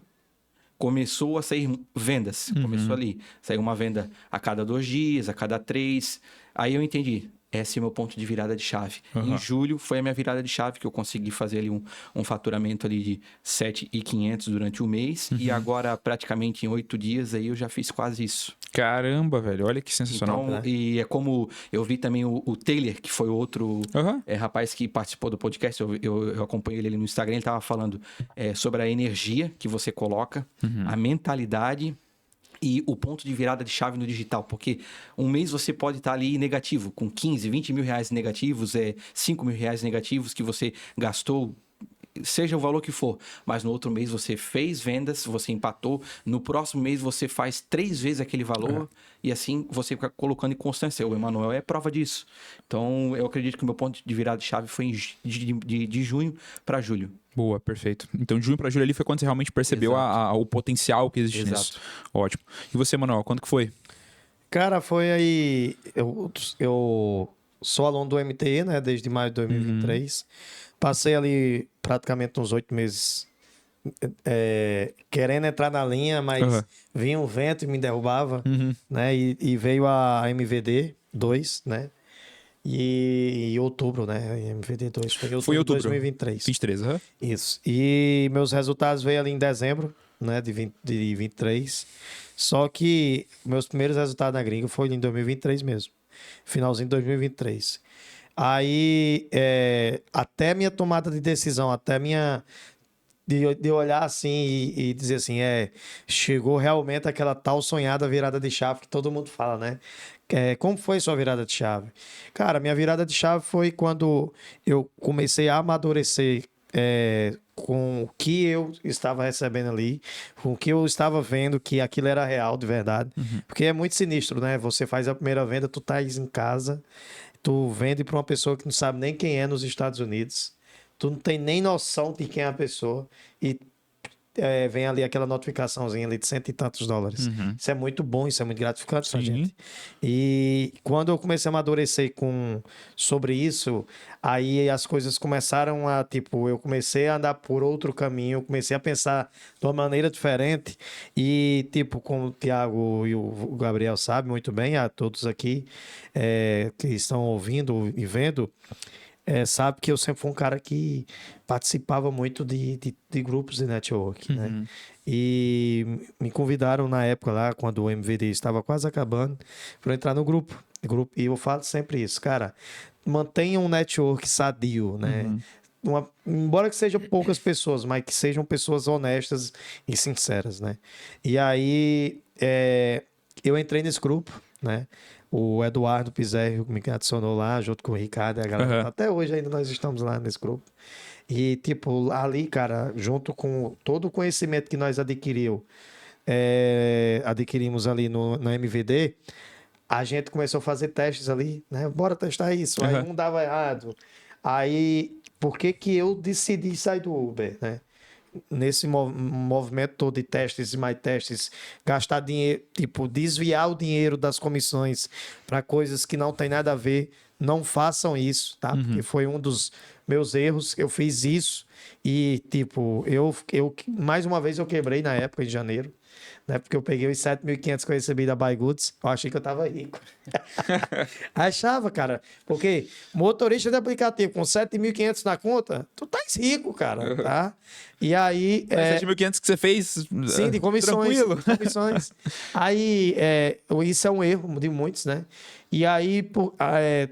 começou a sair vendas. Começou ali. Saiu uma venda a cada 2 dias, a cada 3. Aí eu entendi. Esse é o meu ponto de virada de chave. Em julho foi a minha virada de chave, que eu consegui fazer ali um faturamento ali de 7.500 durante o mês. E agora, praticamente em 8 dias, aí eu já fiz quase isso. Caramba, velho. Olha que sensacional. Então, e é como eu vi também o Taylor, que foi outro rapaz que participou do podcast, eu acompanho ele ali no Instagram, ele estava falando sobre a energia que você coloca, a mentalidade e o ponto de virada de chave no digital, porque um mês você pode estar ali negativo, com 15, 20 mil reais negativos, 5 mil reais negativos que você gastou, seja o valor que for, mas no outro mês você fez vendas, você empatou, no próximo mês você faz 3 vezes aquele valor e assim você fica colocando em constância. O Emanuel é prova disso. Então eu acredito que o meu ponto de virada de chave foi de junho para julho. Boa, perfeito. Então, de junho para julho ali foi quando você realmente percebeu o potencial que existe nisso. Ótimo. E você, Manuel, quando que foi? Cara, foi aí... Eu sou aluno do MTE, né? Desde maio de 2023. Passei ali praticamente uns 8 meses querendo entrar na linha, mas vinha um vento e me derrubava, né? E veio a MVD 2, né? E em outubro, né? MVD 2 foi em outubro de 2023. 23, Isso. E meus resultados veio ali em dezembro, né? De 23. Só que meus primeiros resultados na gringa foi em 2023 mesmo. Finalzinho de 2023. Aí, até minha tomada de decisão, até minha... De olhar assim e dizer assim, chegou realmente aquela tal sonhada virada de chave que todo mundo fala, né? Como foi sua virada de chave? Cara, minha virada de chave foi quando eu comecei a amadurecer com o que eu estava recebendo ali, com o que eu estava vendo que aquilo era real de verdade. Porque é muito sinistro, né? Você faz a primeira venda, tu tá em casa, tu vende para uma pessoa que não sabe nem quem é nos Estados Unidos. Tu não tem nem noção de quem é a pessoa e vem ali aquela notificaçãozinha ali de $100 e tantos. Isso é muito bom, isso é muito gratificante pra gente. E quando eu comecei a amadurecer sobre isso, aí as coisas começaram a, eu comecei a andar por outro caminho, eu comecei a pensar de uma maneira diferente e, como o Thiago e o Gabriel sabem muito bem, a todos aqui que estão ouvindo e vendo, sabe que eu sempre fui um cara que participava muito de grupos de network, né? E me convidaram na época lá, quando o MVD estava quase acabando, para entrar no grupo. E eu falo sempre isso, cara, mantenha um network sadio, né? Embora que sejam poucas pessoas, mas que sejam pessoas honestas e sinceras, né? E aí, eu entrei nesse grupo, né? O Eduardo Pizerro me adicionou lá, junto com o Ricardo e a galera. Até hoje ainda nós estamos lá nesse grupo. E, ali, cara, junto com todo o conhecimento que nós adquirimos ali na MVD, a gente começou a fazer testes ali, né? Bora testar isso. Aí um dava errado. Aí, por que eu decidi sair do Uber, né? Nesse movimento todo de testes e mais testes, gastar dinheiro, desviar o dinheiro das comissões para coisas que não tem nada a ver, não façam isso, tá? Porque foi um dos meus erros, eu fiz isso e, eu mais uma vez eu quebrei na época, em janeiro, né? Porque eu peguei os 7.500 que eu recebi da Buy Goods, eu achei que eu tava rico. Achava, cara, porque motorista de aplicativo com 7.500 na conta, tu tá rico, cara, tá? E aí... 7.500 que você fez... Sim, de comissões. Tranquilo. Comissões. Aí, isso é um erro de muitos, né? E aí,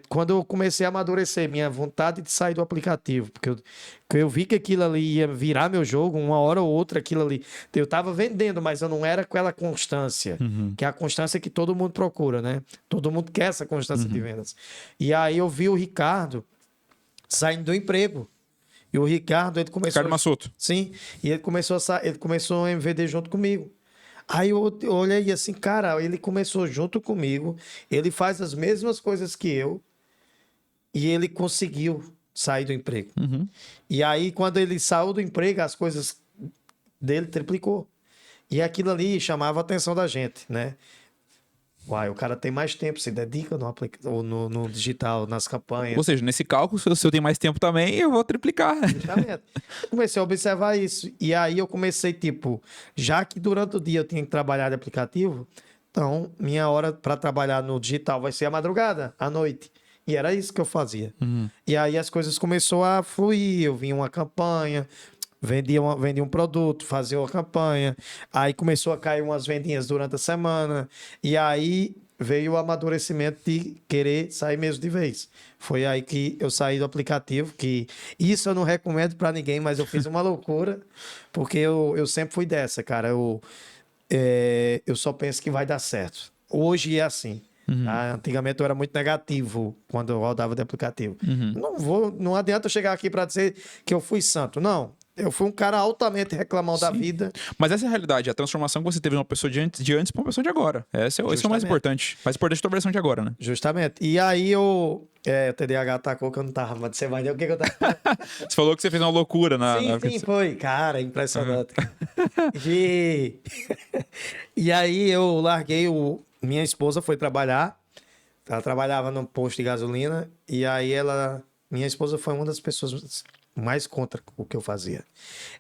quando eu comecei a amadurecer minha vontade de sair do aplicativo, porque eu vi que aquilo ali ia virar meu jogo, uma hora ou outra aquilo ali. Eu tava vendendo, mas eu não era com aquela constância, que é a constância que todo mundo procura, né? Todo mundo quer essa constância de vendas. E aí eu vi o Ricardo saindo do emprego. E o Ricardo, ele começou... Ricardo Massoto. Sim, e ele começou a MVD junto comigo. Aí eu olhei assim, cara, ele começou junto comigo, ele faz as mesmas coisas que eu e ele conseguiu sair do emprego. E aí, quando ele saiu do emprego, as coisas dele triplicou. E aquilo ali chamava a atenção da gente, né? Uai, o cara tem mais tempo, se dedica no digital, nas campanhas. Ou seja, nesse cálculo, se eu tenho mais tempo também, eu vou triplicar. Exatamente. Comecei a observar isso. E aí eu comecei, já que durante o dia eu tinha que trabalhar de aplicativo, então minha hora para trabalhar no digital vai ser a madrugada, à noite. E era isso que eu fazia. E aí as coisas começaram a fluir, eu vi uma campanha, vendia um produto, fazia uma campanha, aí começou a cair umas vendinhas durante a semana, e aí veio o amadurecimento de querer sair mesmo de vez. Foi aí que eu saí do aplicativo, que isso eu não recomendo para ninguém, mas eu fiz uma loucura, porque eu sempre fui dessa, cara. Eu só penso que vai dar certo. Hoje é assim. Tá? Antigamente eu era muito negativo quando eu rodava de aplicativo. Não adianta eu chegar aqui para dizer que eu fui santo. Não. Eu fui um cara altamente reclamão da vida. Mas essa é a realidade, a transformação que você teve de uma pessoa de antes para uma pessoa de agora. Esse é o mais importante. Mais importante da versão de agora, né? Justamente. E aí o TDAH atacou que eu não tava, mas você vai ver o que eu tava. Você falou que você fez uma loucura na... Sim, foi. Cara, impressionante. E aí eu larguei Minha esposa foi trabalhar. Ela trabalhava num posto de gasolina. E aí minha esposa foi uma das pessoas mais contra o que eu fazia.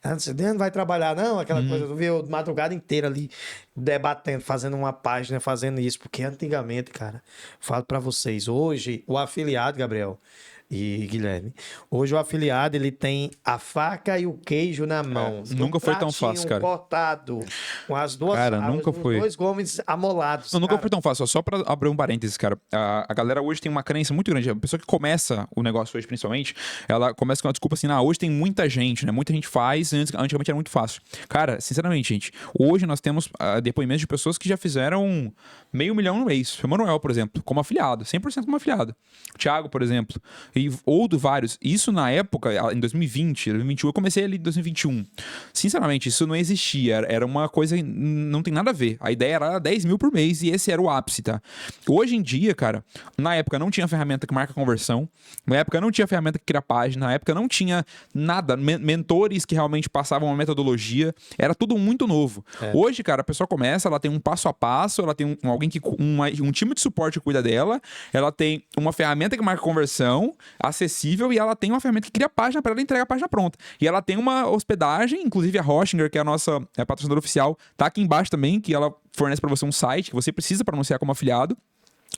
Ela disse, não vai trabalhar não, aquela coisa, eu vi a madrugada inteira ali debatendo, fazendo uma página, fazendo isso, porque antigamente, cara, falo pra vocês, hoje o afiliado, Gabriel e Guilherme, hoje o afiliado, ele tem a faca e o queijo na mão. Nunca foi tão fácil, cara. Cortado, com as duas, cara, nunca foi. Os dois gumes amolados. Não, nunca foi tão fácil. Só pra abrir um parênteses, cara. A galera hoje tem uma crença muito grande. A pessoa que começa o negócio hoje, principalmente, ela começa com uma desculpa assim, hoje tem muita gente, né? Muita gente faz, antigamente era muito fácil. Cara, sinceramente, gente, hoje nós temos depoimentos de pessoas que já fizeram $500 mil no mês. O Manuel, por exemplo, como afiliado, 100% como afiliado. O Thiago, por exemplo, ou do vários. Isso na época, em 2020, 2021, eu comecei ali em 2021. Sinceramente, isso não existia. Era uma coisa, não tem nada a ver. A ideia era 10 mil por mês e esse era o ápice, tá? Hoje em dia, cara, na época não tinha ferramenta que marca conversão, na época não tinha ferramenta que cria página, na época não tinha nada, mentores que realmente passavam uma metodologia, era tudo muito novo. Hoje, cara, a pessoa começa, ela tem um passo a passo, ela tem alguém que um time de suporte que cuida dela, ela tem uma ferramenta que marca conversão, acessível, e ela tem uma ferramenta que cria página para ela entregar a página pronta. E ela tem uma hospedagem, inclusive a Hoshinger, que é a nossa patrocinadora oficial, tá aqui embaixo também, que ela fornece para você um site que você precisa para anunciar como afiliado.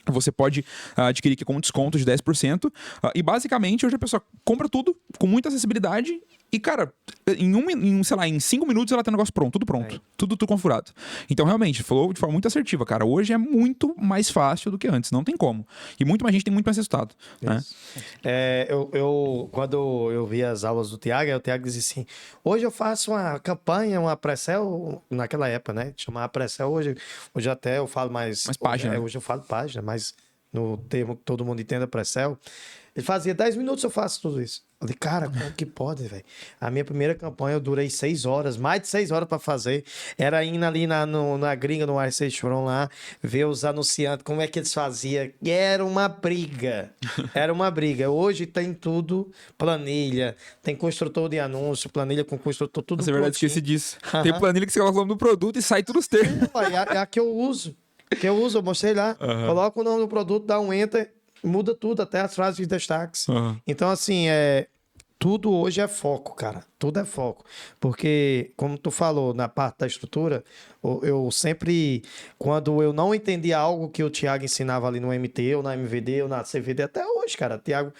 Você pode adquirir aqui com desconto de 10%. E basicamente, hoje a pessoa compra tudo com muita acessibilidade. E, cara, em 5 minutos ela tem o negócio pronto, tudo pronto. Tudo configurado. Então, realmente, falou de forma muito assertiva, cara. Hoje é muito mais fácil do que antes, não tem como. E muito mais gente tem muito mais resultado. Né? Quando eu vi as aulas do Thiago, o Thiago dizia assim, hoje eu faço uma campanha, uma pré-sell, naquela época, né? Chamava pré-sell, hoje até eu falo mais página. Hoje eu falo página, mas no termo que todo mundo entenda, pré-sell. Ele fazia 10 minutos eu faço tudo isso. Eu falei, cara, como que pode, velho? A minha primeira campanha eu durei 6 horas, mais de 6 horas pra fazer. Era indo ali na gringa, no RC From lá, ver os anunciantes, como é que eles faziam. E era uma briga. Era uma briga. Hoje tem tudo, planilha, tem construtor de anúncio, planilha com construtor, tudo. Nossa, é verdade, esqueci disso. Tem planilha que você coloca o nome do produto e sai tudo os termos. É a que eu uso. Eu mostrei lá. Coloca o nome do produto, dá um enter, muda tudo, até as frases de destaques. Então, assim, tudo hoje é foco, cara. Tudo é foco. Porque, como tu falou, na parte da estrutura, eu sempre, quando eu não entendia algo que o Thiago ensinava ali no MT, ou na MVD, ou na CVD, até hoje, cara. Thiago,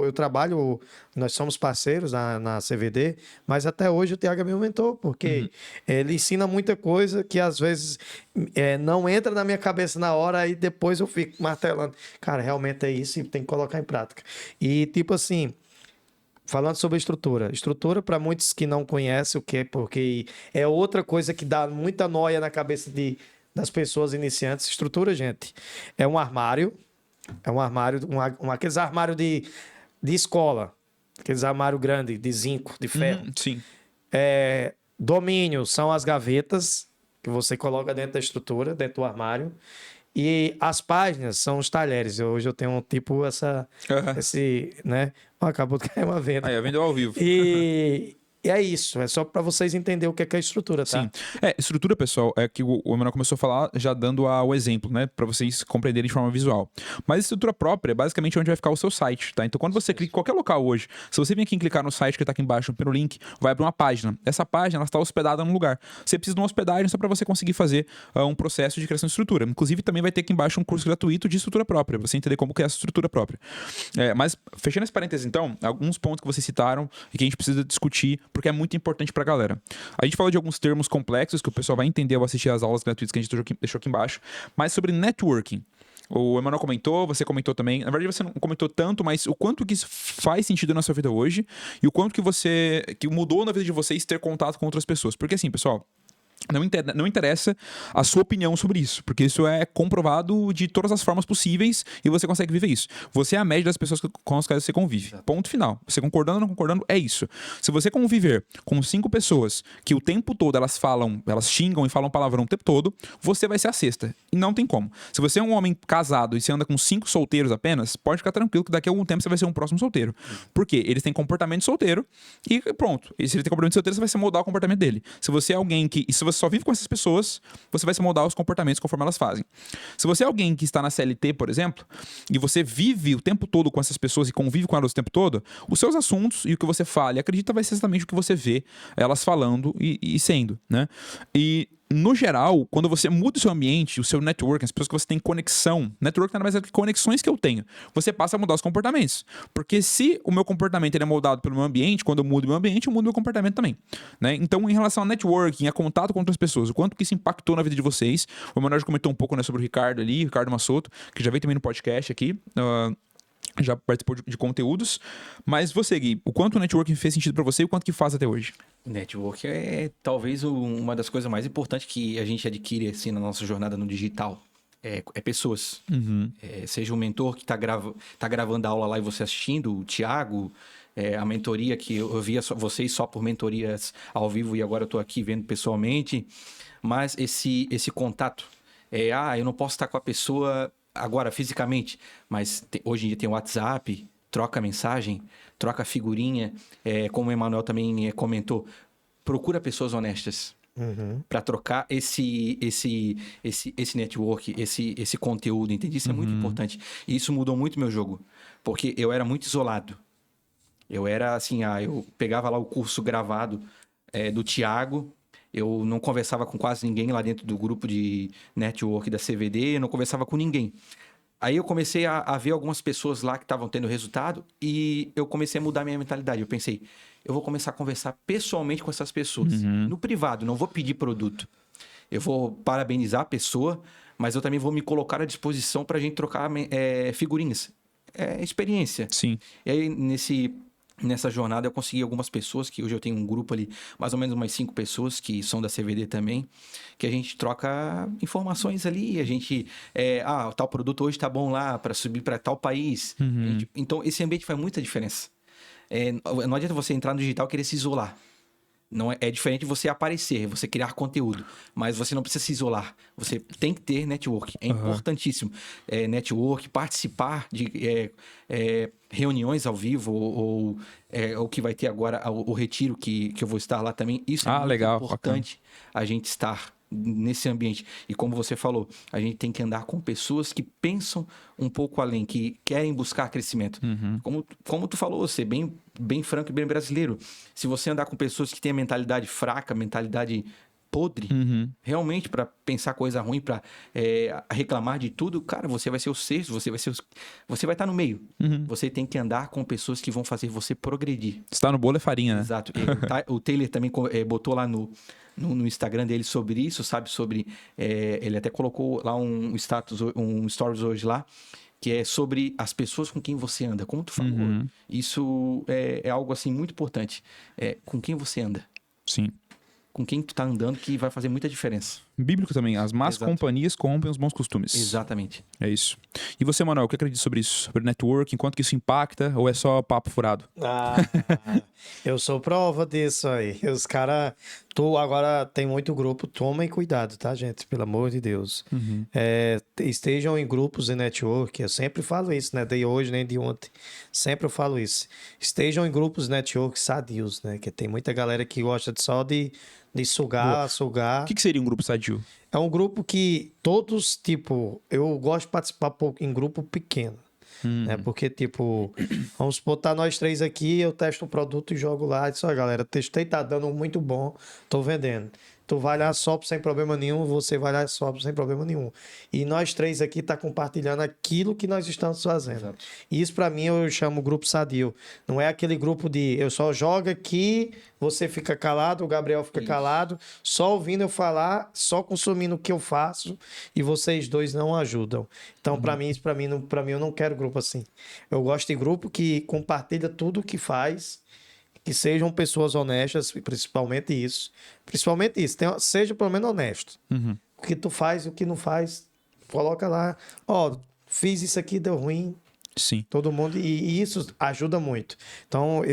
eu trabalho, nós somos parceiros na CVD, mas até hoje o Thiago é meu mentor, porque ele ensina muita coisa que às vezes não entra na minha cabeça na hora, e depois eu fico martelando. Cara, realmente é isso e tem que colocar em prática. E, tipo assim, falando sobre estrutura para muitos que não conhecem o que é, porque é outra coisa que dá muita noia na cabeça das pessoas iniciantes. Estrutura, gente, é um armário, aqueles armários de escola, aqueles armários grandes de zinco, de ferro. Sim. Domínio são as gavetas que você coloca dentro da estrutura, dentro do armário. E as páginas são os talheres. Hoje eu tenho tipo esse, né? Acabou de cair uma venda. Aí, vendeu ao vivo. E é isso. É só para vocês entenderem o que é a estrutura, tá? Sim. Estrutura, pessoal, é que o Emanuel começou a falar já dando o exemplo, né? Para vocês compreenderem de forma visual. Mas a estrutura própria é basicamente onde vai ficar o seu site, tá? Então, quando você clica em qualquer local hoje, se você vir aqui clicar no site que tá aqui embaixo, pelo link, vai abrir uma página. Essa página, ela está hospedada num lugar. Você precisa de uma hospedagem só para você conseguir fazer um processo de criação de estrutura. Inclusive, também vai ter aqui embaixo um curso gratuito de estrutura própria, pra você entender como criar essa estrutura própria. Mas, fechando esse parênteses, então, alguns pontos que vocês citaram e que a gente precisa discutir porque é muito importante pra galera. A gente falou de alguns termos complexos que o pessoal vai entender ao assistir as aulas gratuitas que a gente deixou aqui embaixo, mas sobre networking. O Emanuel comentou, você comentou também. Na verdade, você não comentou tanto, mas o quanto que isso faz sentido na sua vida hoje e o quanto que mudou na vida de vocês ter contato com outras pessoas. Porque assim, pessoal, não interessa a sua opinião sobre isso, porque isso é comprovado de todas as formas possíveis e você consegue viver isso. Você é a média das pessoas com as quais você convive. Exato. Ponto final. Você concordando ou não concordando, é isso. Se você conviver com 5 pessoas que o tempo todo elas xingam e falam palavrão o tempo todo, você vai ser a sexta. E não tem como. Se você é um homem casado e você anda com 5 solteiros apenas, pode ficar tranquilo que daqui a algum tempo você vai ser um próximo solteiro. Por quê? Eles têm comportamento solteiro e pronto. E se ele tem comportamento solteiro, você vai se moldar o comportamento dele. Se você é alguém que... E se você só vive com essas pessoas, você vai se moldar os comportamentos conforme elas fazem. Se você é alguém que está na CLT, por exemplo, e você vive o tempo todo com essas pessoas e convive com elas o tempo todo, os seus assuntos e o que você fala e acredita vai ser exatamente o que você vê elas falando e sendo, né? E no geral, quando você muda o seu ambiente, o seu network, as pessoas que você tem conexão, network nada mais é do que conexões que eu tenho, você passa a mudar os comportamentos. Porque se o meu comportamento ele é moldado pelo meu ambiente, quando eu mudo o meu ambiente, eu mudo o meu comportamento também, né? Então, em relação ao networking, a contato com outras pessoas, o quanto que isso impactou na vida de vocês, o Emanuel já comentou um pouco, né, sobre o Ricardo ali, o Ricardo Massoto, que já veio também no podcast aqui, já participou de conteúdos, mas você, Gui, o quanto o networking fez sentido pra você e o quanto que faz até hoje? Network é talvez uma das coisas mais importantes que a gente adquire assim, na nossa jornada no digital. É pessoas. Seja um mentor que tá gravando a aula lá e você assistindo, o Thiago, a mentoria que eu via vocês só por mentorias ao vivo e agora eu tô aqui vendo pessoalmente. Mas esse contato, eu não posso estar com a pessoa agora fisicamente, mas hoje em dia tem o WhatsApp, troca mensagem, troca figurinha, como o Emanuel também comentou, procura pessoas honestas para trocar esse network, esse conteúdo, entende? Isso é muito importante. E isso mudou muito meu jogo, porque eu era muito isolado. Eu era assim, eu pegava lá o curso gravado do Thiago, eu não conversava com quase ninguém lá dentro do grupo de network da CVD, eu não conversava com ninguém. Aí eu comecei a ver algumas pessoas lá que estavam tendo resultado e eu comecei a mudar minha mentalidade. Eu pensei, eu vou começar a conversar pessoalmente com essas pessoas. No privado, não vou pedir produto. Eu vou parabenizar a pessoa, mas eu também vou me colocar à disposição para a gente trocar figurinhas. Experiência. Sim. E aí, nessa jornada, eu consegui algumas pessoas, que hoje eu tenho um grupo ali, mais ou menos umas 5 pessoas, que são da CVD também, que a gente troca informações ali, a gente... tal produto hoje tá bom lá, para subir para tal país. Então, esse ambiente faz muita diferença. Não adianta você entrar no digital e querer se isolar. Não é diferente de você aparecer, você criar conteúdo, mas você não precisa se isolar. Você tem que ter network, é importantíssimo. Network, participar de reuniões ao vivo ou o que vai ter agora, o retiro que eu vou estar lá também. Isso é muito importante, bacana. A gente estar nesse ambiente. E como você falou, a gente tem que andar com pessoas que pensam um pouco além, que querem buscar crescimento. Como tu falou, ser bem franco e bem brasileiro. Se você andar com pessoas que têm a mentalidade fraca, mentalidade podre, realmente para pensar coisa ruim, para reclamar de tudo, cara, você vai ser o sexto, você vai estar no meio. Você tem que andar com pessoas que vão fazer você progredir. Está no bolo é farinha, né? Exato. O Taylor também botou lá no Instagram dele sobre isso, sabe? Ele até colocou lá um stories hoje lá, que é sobre as pessoas com quem você anda. Como tu falou, isso é algo assim muito importante. Com quem você anda. Sim. Com quem tu tá andando que vai fazer muita diferença. Bíblico também. As más companhias corrompem os bons costumes. Exatamente. É isso. E você, Manuel, o que acredita sobre isso? Sobre networking? Quanto que isso impacta ou é só papo furado? Eu sou prova disso aí. Os caras... agora tem muito grupo. Tomem cuidado, tá, gente? Pelo amor de Deus. Estejam em grupos de network. Eu sempre falo isso, né? De hoje, nem de ontem. Sempre eu falo isso. Estejam em grupos de network sadios, né? Que tem muita galera que gosta só de sugar. O que seria um grupo sadio? É um grupo que todos, eu gosto de participar pouco em grupo pequeno. Né? Porque, vamos botar nós 3 aqui, eu testo o produto e jogo lá. Galera, testei, tá dando muito bom, tô vendendo. tu vai lá só sem problema nenhum, você vai lá só sem problema nenhum. E nós três aqui tá compartilhando aquilo que nós estamos fazendo. Exato. E isso para mim eu chamo grupo sadio. Não é aquele grupo de eu só jogo aqui, você fica calado, o Gabriel fica calado, só ouvindo eu falar, só consumindo o que eu faço e vocês dois não ajudam. Então, para mim, eu não quero grupo assim. Eu gosto de grupo que compartilha tudo o que faz, que sejam pessoas honestas, principalmente isso. Principalmente isso, seja pelo menos honesto. O que tu faz e o que não faz, coloca lá. Ó, fiz isso aqui, deu ruim. Sim. Todo mundo, e isso ajuda muito. Então,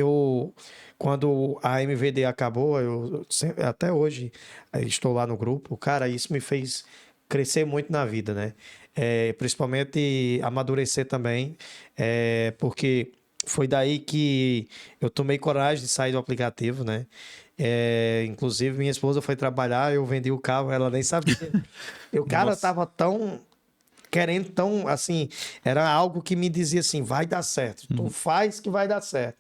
quando a MVD acabou, até hoje estou lá no grupo, cara, isso me fez crescer muito na vida, né? Principalmente amadurecer também, porque foi daí que eu tomei coragem de sair do aplicativo, né? Inclusive, minha esposa foi trabalhar, eu vendi o carro, ela nem sabia. O cara tava querendo tão, assim, era algo que me dizia assim, vai dar certo, tu faz que vai dar certo.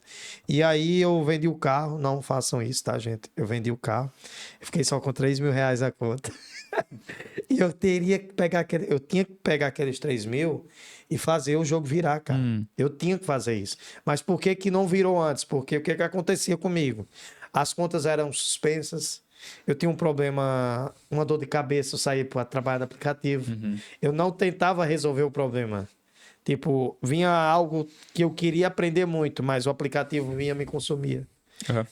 E aí eu vendi o carro, não façam isso, tá, gente? Eu vendi o carro, fiquei só com 3 mil reais a conta. E eu tinha que pegar aqueles 3 mil e fazer o jogo virar, cara. Eu tinha que fazer isso. Mas por que que não virou antes? Porque o que que acontecia comigo? As contas eram suspensas, eu tinha um problema, uma dor de cabeça, eu saía para trabalhar no aplicativo. Eu não tentava resolver o problema. Tipo, vinha algo que eu queria aprender muito, mas o aplicativo vinha me consumia.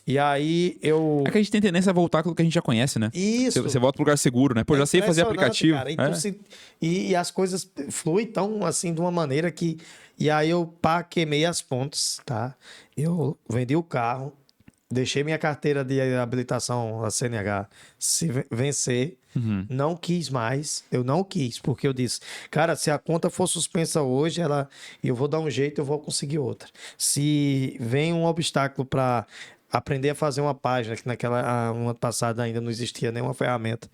E aí eu... É que a gente tem tendência a voltar com o que a gente já conhece, né? Isso. Você volta pro lugar seguro, né? Pô, já sei fazer aplicativo. Cara. E as coisas fluem tão assim de uma maneira que... E aí eu queimei as pontes, tá? Eu vendi o carro, deixei minha carteira de habilitação da CNH se vencer. Não quis mais. Eu não quis, porque eu disse, cara, se a conta for suspensa hoje, eu vou dar um jeito, eu vou conseguir outra. Se vem um obstáculo para aprender a fazer uma página, que ano passado ainda não existia nenhuma ferramenta,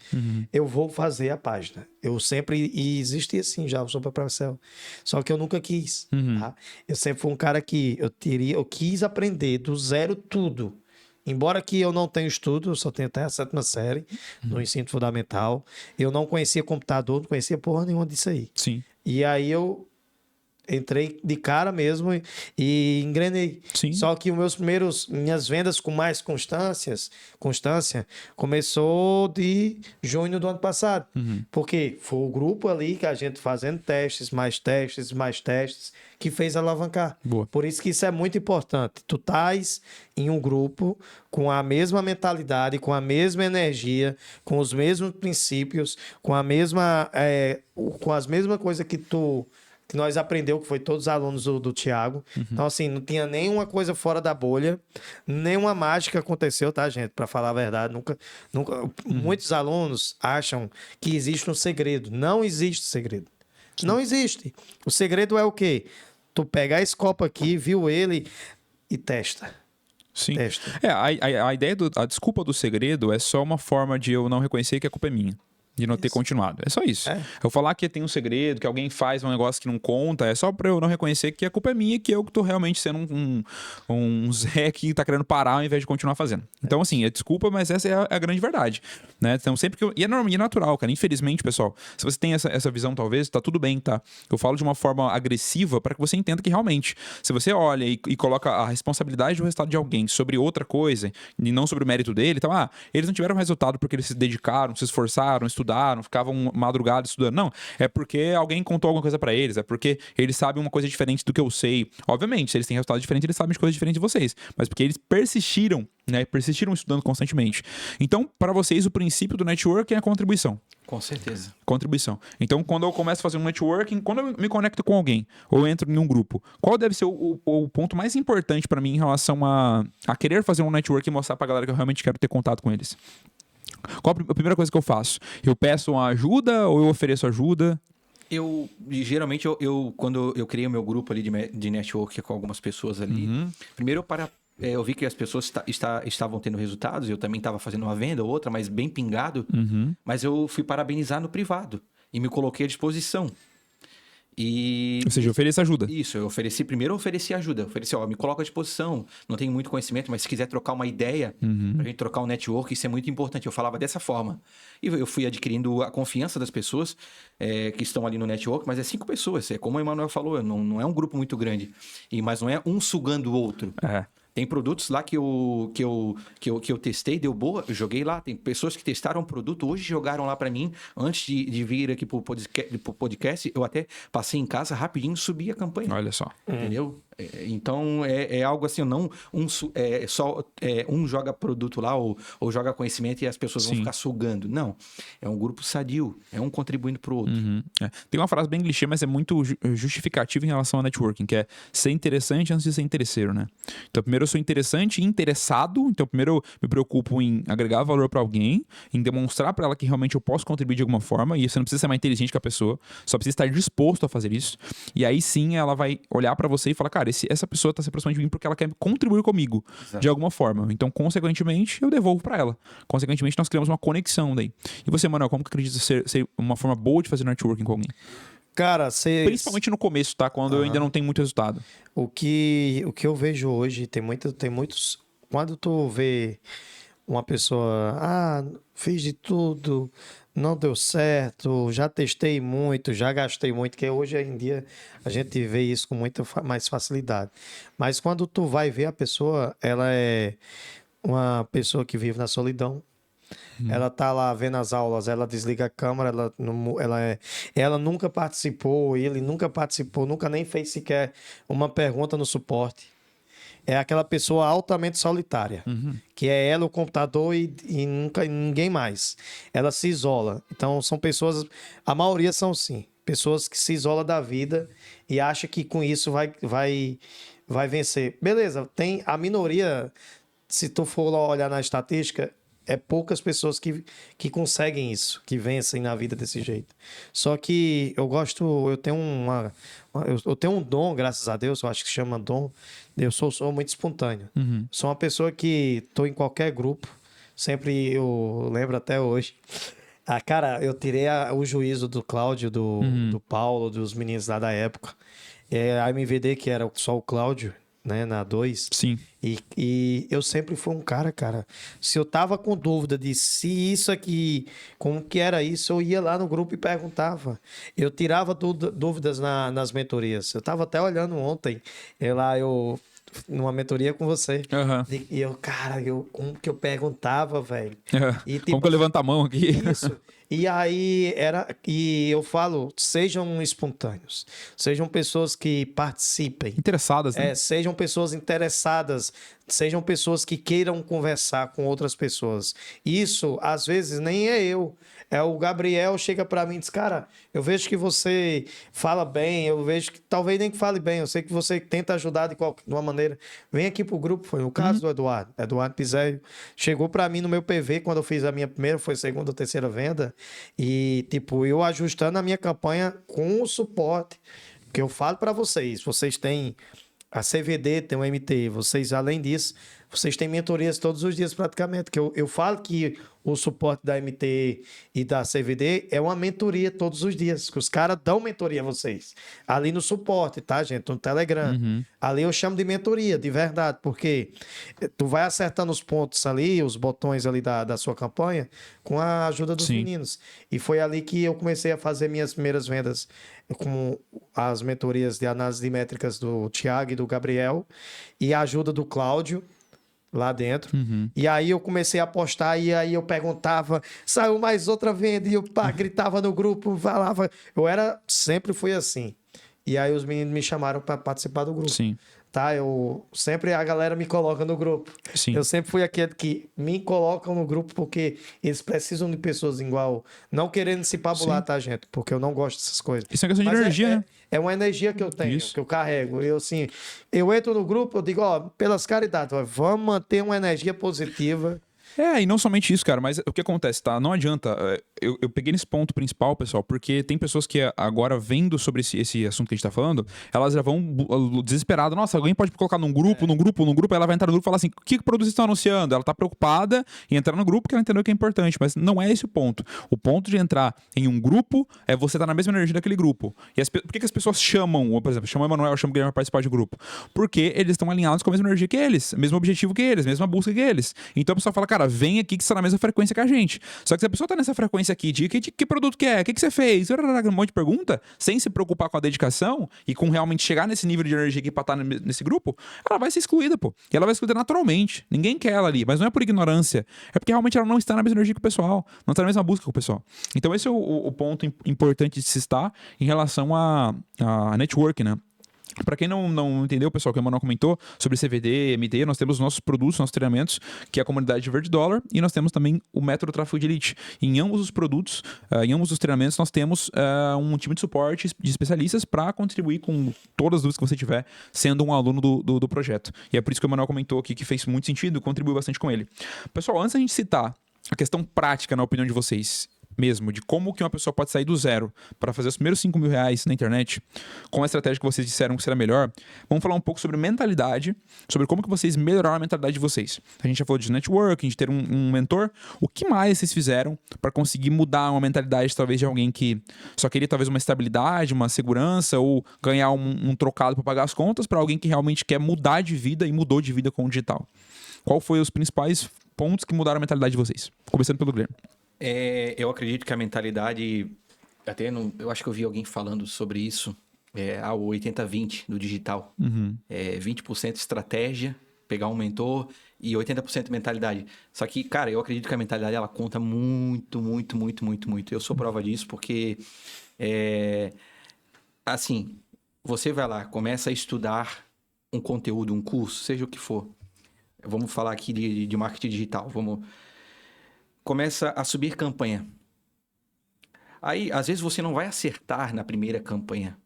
eu vou fazer a página. Eu sempre, e existia assim já, eu sou professor. Só que eu nunca quis. Tá? Eu sempre fui um cara que eu quis aprender do zero tudo. Embora que eu não tenha estudo, eu só tenho até a 7ª série no ensino fundamental. Eu não conhecia computador, não conhecia porra nenhuma disso aí. Sim. E aí eu entrei de cara mesmo e engrenei. Sim. Só que minhas vendas com mais constância começou de junho do ano passado. Porque foi o grupo ali que a gente fazendo testes, mais testes, que fez alavancar. Boa. Por isso que isso é muito importante. Tu estás em um grupo com a mesma mentalidade, com a mesma energia, com os mesmos princípios, com as mesmas coisas que nós aprendeu, que foi todos os alunos do Thiago. Então, assim, não tinha nenhuma coisa fora da bolha, nenhuma mágica aconteceu, tá, gente? Para falar a verdade, nunca. Muitos alunos acham que existe um segredo. Não existe segredo. Não existe. O segredo é o quê? Tu pega esse copo aqui, viu ele e testa. Sim. Testa. A ideia a desculpa do segredo é só uma forma de eu não reconhecer que a culpa é minha. De não ter continuado. É só isso. Eu falar que tem um segredo, que alguém faz um negócio que não conta, é só pra eu não reconhecer que a culpa é minha, que eu tô realmente sendo um Zé que tá querendo parar ao invés de continuar fazendo. Então, assim, é desculpa, mas essa é a grande verdade. Né? Então, sempre que e é natural, cara. Infelizmente, pessoal, se você tem essa visão, talvez, tá tudo bem, tá? Eu falo de uma forma agressiva para que você entenda que realmente, se você olha e coloca a responsabilidade do resultado de alguém sobre outra coisa, e não sobre o mérito dele, então, eles não tiveram resultado porque eles se dedicaram, se esforçaram, estudaram, ficavam madrugada estudando. Não, é porque alguém contou alguma coisa pra eles, é porque eles sabem uma coisa diferente do que eu sei. Obviamente, se eles têm resultado diferente, eles sabem de coisas diferentes de vocês, mas porque eles persistiram, né? Persistiram estudando constantemente. Então, para vocês, o princípio do networking é a contribuição. Com certeza. Contribuição. Então, quando eu começo a fazer um networking, quando eu me conecto com alguém, ou eu entro em um grupo, qual deve ser o ponto mais importante pra mim em relação a querer fazer um networking e mostrar pra galera que eu realmente quero ter contato com eles? Qual a primeira coisa que eu faço? Eu peço uma ajuda ou eu ofereço ajuda? Geralmente, quando eu criei o meu grupo ali de network com algumas pessoas ali, primeiro eu vi que as pessoas estavam tendo resultados, eu também estava fazendo uma venda ou outra, mas bem pingado, mas eu fui parabenizar no privado e me coloquei à disposição. E Ou seja, ofereça ajuda. isso, eu ofereci ajuda. Eu ofereci, ó, me coloca à disposição. Não tenho muito conhecimento, mas se quiser trocar uma ideia, pra gente trocar um network, isso é muito importante. Eu falava dessa forma. E eu fui adquirindo a confiança das pessoas que estão ali no network, mas é 5 pessoas. É como o Emanuel falou, não é um grupo muito grande. Mas não é um sugando o outro. É. Tem produtos lá que eu testei, deu boa, eu joguei lá. Tem pessoas que testaram o produto, hoje jogaram lá pra mim. Antes de vir aqui pro podcast, eu até passei em casa rapidinho, subi a campanha. Olha só. Entendeu? Então, é algo assim, não só um joga produto lá ou joga conhecimento e as pessoas vão Sim. ficar sugando. Não. É um grupo sadio, é um contribuindo pro outro. É. Tem uma frase bem clichê, mas é muito justificativa em relação ao networking, que é ser interessante antes de ser interesseiro, né? Então, primeiro eu sou interessante e interessado. Então, primeiro eu me preocupo em agregar valor pra alguém, em demonstrar pra ela que realmente eu posso contribuir de alguma forma. E você não precisa ser mais inteligente que a pessoa, só precisa estar disposto a fazer isso. E aí sim ela vai olhar pra você e falar, cara, essa pessoa tá se aproximando de mim porque ela quer contribuir comigo de alguma forma. Então, consequentemente, eu devolvo pra ela. Consequentemente, nós criamos uma conexão daí. E você, Manuel, como que acredita ser uma forma boa de fazer networking com alguém? Cara, Principalmente no começo, tá? Quando eu ainda não tenho muito resultado. o que eu vejo hoje, tem muitos. Quando tu vê uma pessoa, fiz de tudo, não deu certo, já testei muito, já gastei muito, que hoje em dia a gente vê isso com muita mais facilidade. Mas quando tu vai ver a pessoa, ela é uma pessoa que vive na solidão. Ela tá lá vendo as aulas, ela desliga a câmera, ela nunca participou, ele nunca participou, nunca nem fez sequer uma pergunta no suporte. É aquela pessoa altamente solitária, que é ela, o computador e nunca ninguém mais. Ela se isola. Então, são pessoas, a maioria são sim, pessoas que se isolam da vida e acham que com isso vai vencer. Beleza, tem a minoria, se tu for lá olhar na estatística, é poucas pessoas que conseguem isso, que vencem na vida desse jeito. Só que eu tenho eu tenho um dom, graças a Deus, eu acho que se chama dom. Eu sou muito espontâneo. Sou uma pessoa que estou em qualquer grupo, sempre eu lembro até hoje. Cara, eu tirei o juízo do Cláudio, do Paulo, dos meninos lá da época. A MVD, que era só o Cláudio, né, na 2. Sim. E eu sempre fui um cara, se eu tava com dúvida de se isso aqui, como que era isso, eu ia lá no grupo e perguntava. Eu tirava dúvidas nas mentorias. Eu tava até olhando ontem, numa mentoria com você. E eu, como que eu perguntava, velho? E, como que eu levanto a mão aqui? Isso. E aí eu falo, sejam espontâneos, sejam pessoas que participem. Interessadas, né? Sejam pessoas interessadas, sejam pessoas que queiram conversar com outras pessoas. Isso, às vezes, nem é eu. É o Gabriel chega pra mim e diz, cara, eu vejo que você fala bem, eu vejo que talvez nem que fale bem, eu sei que você tenta ajudar de uma maneira. Vem aqui pro grupo, foi o caso do Eduardo Pizelli. Chegou pra mim no meu PV quando eu fiz a minha primeira, foi segunda ou terceira venda, e tipo, eu ajustando a minha campanha com o suporte, que eu falo pra vocês têm a CVD, tem o MT, vocês, além disso, vocês têm mentorias todos os dias praticamente, que eu falo que o suporte da MT e da CVD é uma mentoria todos os dias, que os caras dão mentoria a vocês. Ali no suporte, tá, gente? No Telegram. Ali eu chamo de mentoria, de verdade, porque tu vai acertando os pontos ali, os botões ali da sua campanha, com a ajuda dos meninos. E foi ali que eu comecei a fazer minhas primeiras vendas com as mentorias de análise de métricas do Thiago e do Gabriel e a ajuda do Cláudio lá dentro. E aí eu comecei a postar e aí eu perguntava, saiu mais outra venda, e eu gritava no grupo, falava. Sempre fui assim. E aí os meninos me chamaram para participar do grupo. Sim. Tá? Sempre a galera me coloca no grupo. Sim. Eu sempre fui aquele que me colocam no grupo porque eles precisam de pessoas igual, não querendo se pabular, tá, gente? Porque eu não gosto dessas coisas. Isso é questão de energia, né? É uma energia que eu tenho, que eu carrego. Eu entro no grupo, eu digo, pelas caridades, vamos manter uma energia positiva. E não somente isso, cara, mas o que acontece, tá? Não adianta. eu peguei nesse ponto principal, pessoal, porque tem pessoas que agora, vendo sobre esse assunto que a gente tá falando, elas já vão desesperadas. Nossa, alguém pode colocar num grupo, ela vai entrar no grupo e falar assim, que produto vocês estão anunciando? Ela tá preocupada em entrar no grupo porque ela entendeu que é importante, mas não é esse o ponto. O ponto de entrar em um grupo é você estar na mesma energia daquele grupo. E por que as pessoas chamam, por exemplo, chamam o Emanuel, chamam o Guilherme para participar de grupo? Porque eles estão alinhados com a mesma energia que eles, mesmo objetivo que eles, mesma busca que eles. Então a pessoa fala, cara, vem aqui que você tá na mesma frequência que a gente. Só que se a pessoa tá nessa frequência aqui, de que produto que é, o que você fez, um monte de pergunta, sem se preocupar com a dedicação e com realmente chegar nesse nível de energia aqui pra estar nesse grupo, ela vai ser excluída, pô. E ela vai ser excluída naturalmente. Ninguém quer ela ali, mas não é por ignorância, é porque realmente ela não está na mesma energia que o pessoal, não está na mesma busca com o pessoal. Então esse é o ponto importante de se estar em relação a network, né? Para quem não entendeu, pessoal, que o Emanuel comentou sobre CVD, MD, nós temos nossos produtos, nossos treinamentos, que é a comunidade de Verde Dólar, e nós temos também o método Tráfego de Elite. Em ambos os produtos, em ambos os treinamentos, nós temos um time de suporte de especialistas para contribuir com todas as dúvidas que você tiver, sendo um aluno do projeto. E é por isso que o Emanuel comentou aqui que fez muito sentido, contribuiu bastante com ele. Pessoal, antes da gente citar a questão prática, na opinião de vocês, mesmo, de como que uma pessoa pode sair do zero para fazer os primeiros 5 mil reais na internet, com a estratégia que vocês disseram que será melhor, vamos falar um pouco sobre mentalidade, sobre como que vocês melhoraram a mentalidade de vocês. A gente já falou de networking, de ter um mentor. O que mais vocês fizeram para conseguir mudar uma mentalidade, talvez, de alguém que só queria talvez uma estabilidade, uma segurança, ou ganhar um trocado para pagar as contas, para alguém que realmente quer mudar de vida e mudou de vida com o digital? Qual foi os principais pontos que mudaram a mentalidade de vocês? Começando pelo Guilherme. Eu acredito que a mentalidade, eu acho que eu vi alguém falando sobre isso, o 80-20 do digital. 20% estratégia, pegar um mentor, e 80% mentalidade. Só que, cara, eu acredito que a mentalidade, ela conta muito, muito, muito, muito, muito. Eu sou prova disso porque, assim, você vai lá, começa a estudar um conteúdo, um curso, seja o que for. Vamos falar aqui de marketing digital, começa a subir campanha. Aí, às vezes, você não vai acertar na primeira campanha.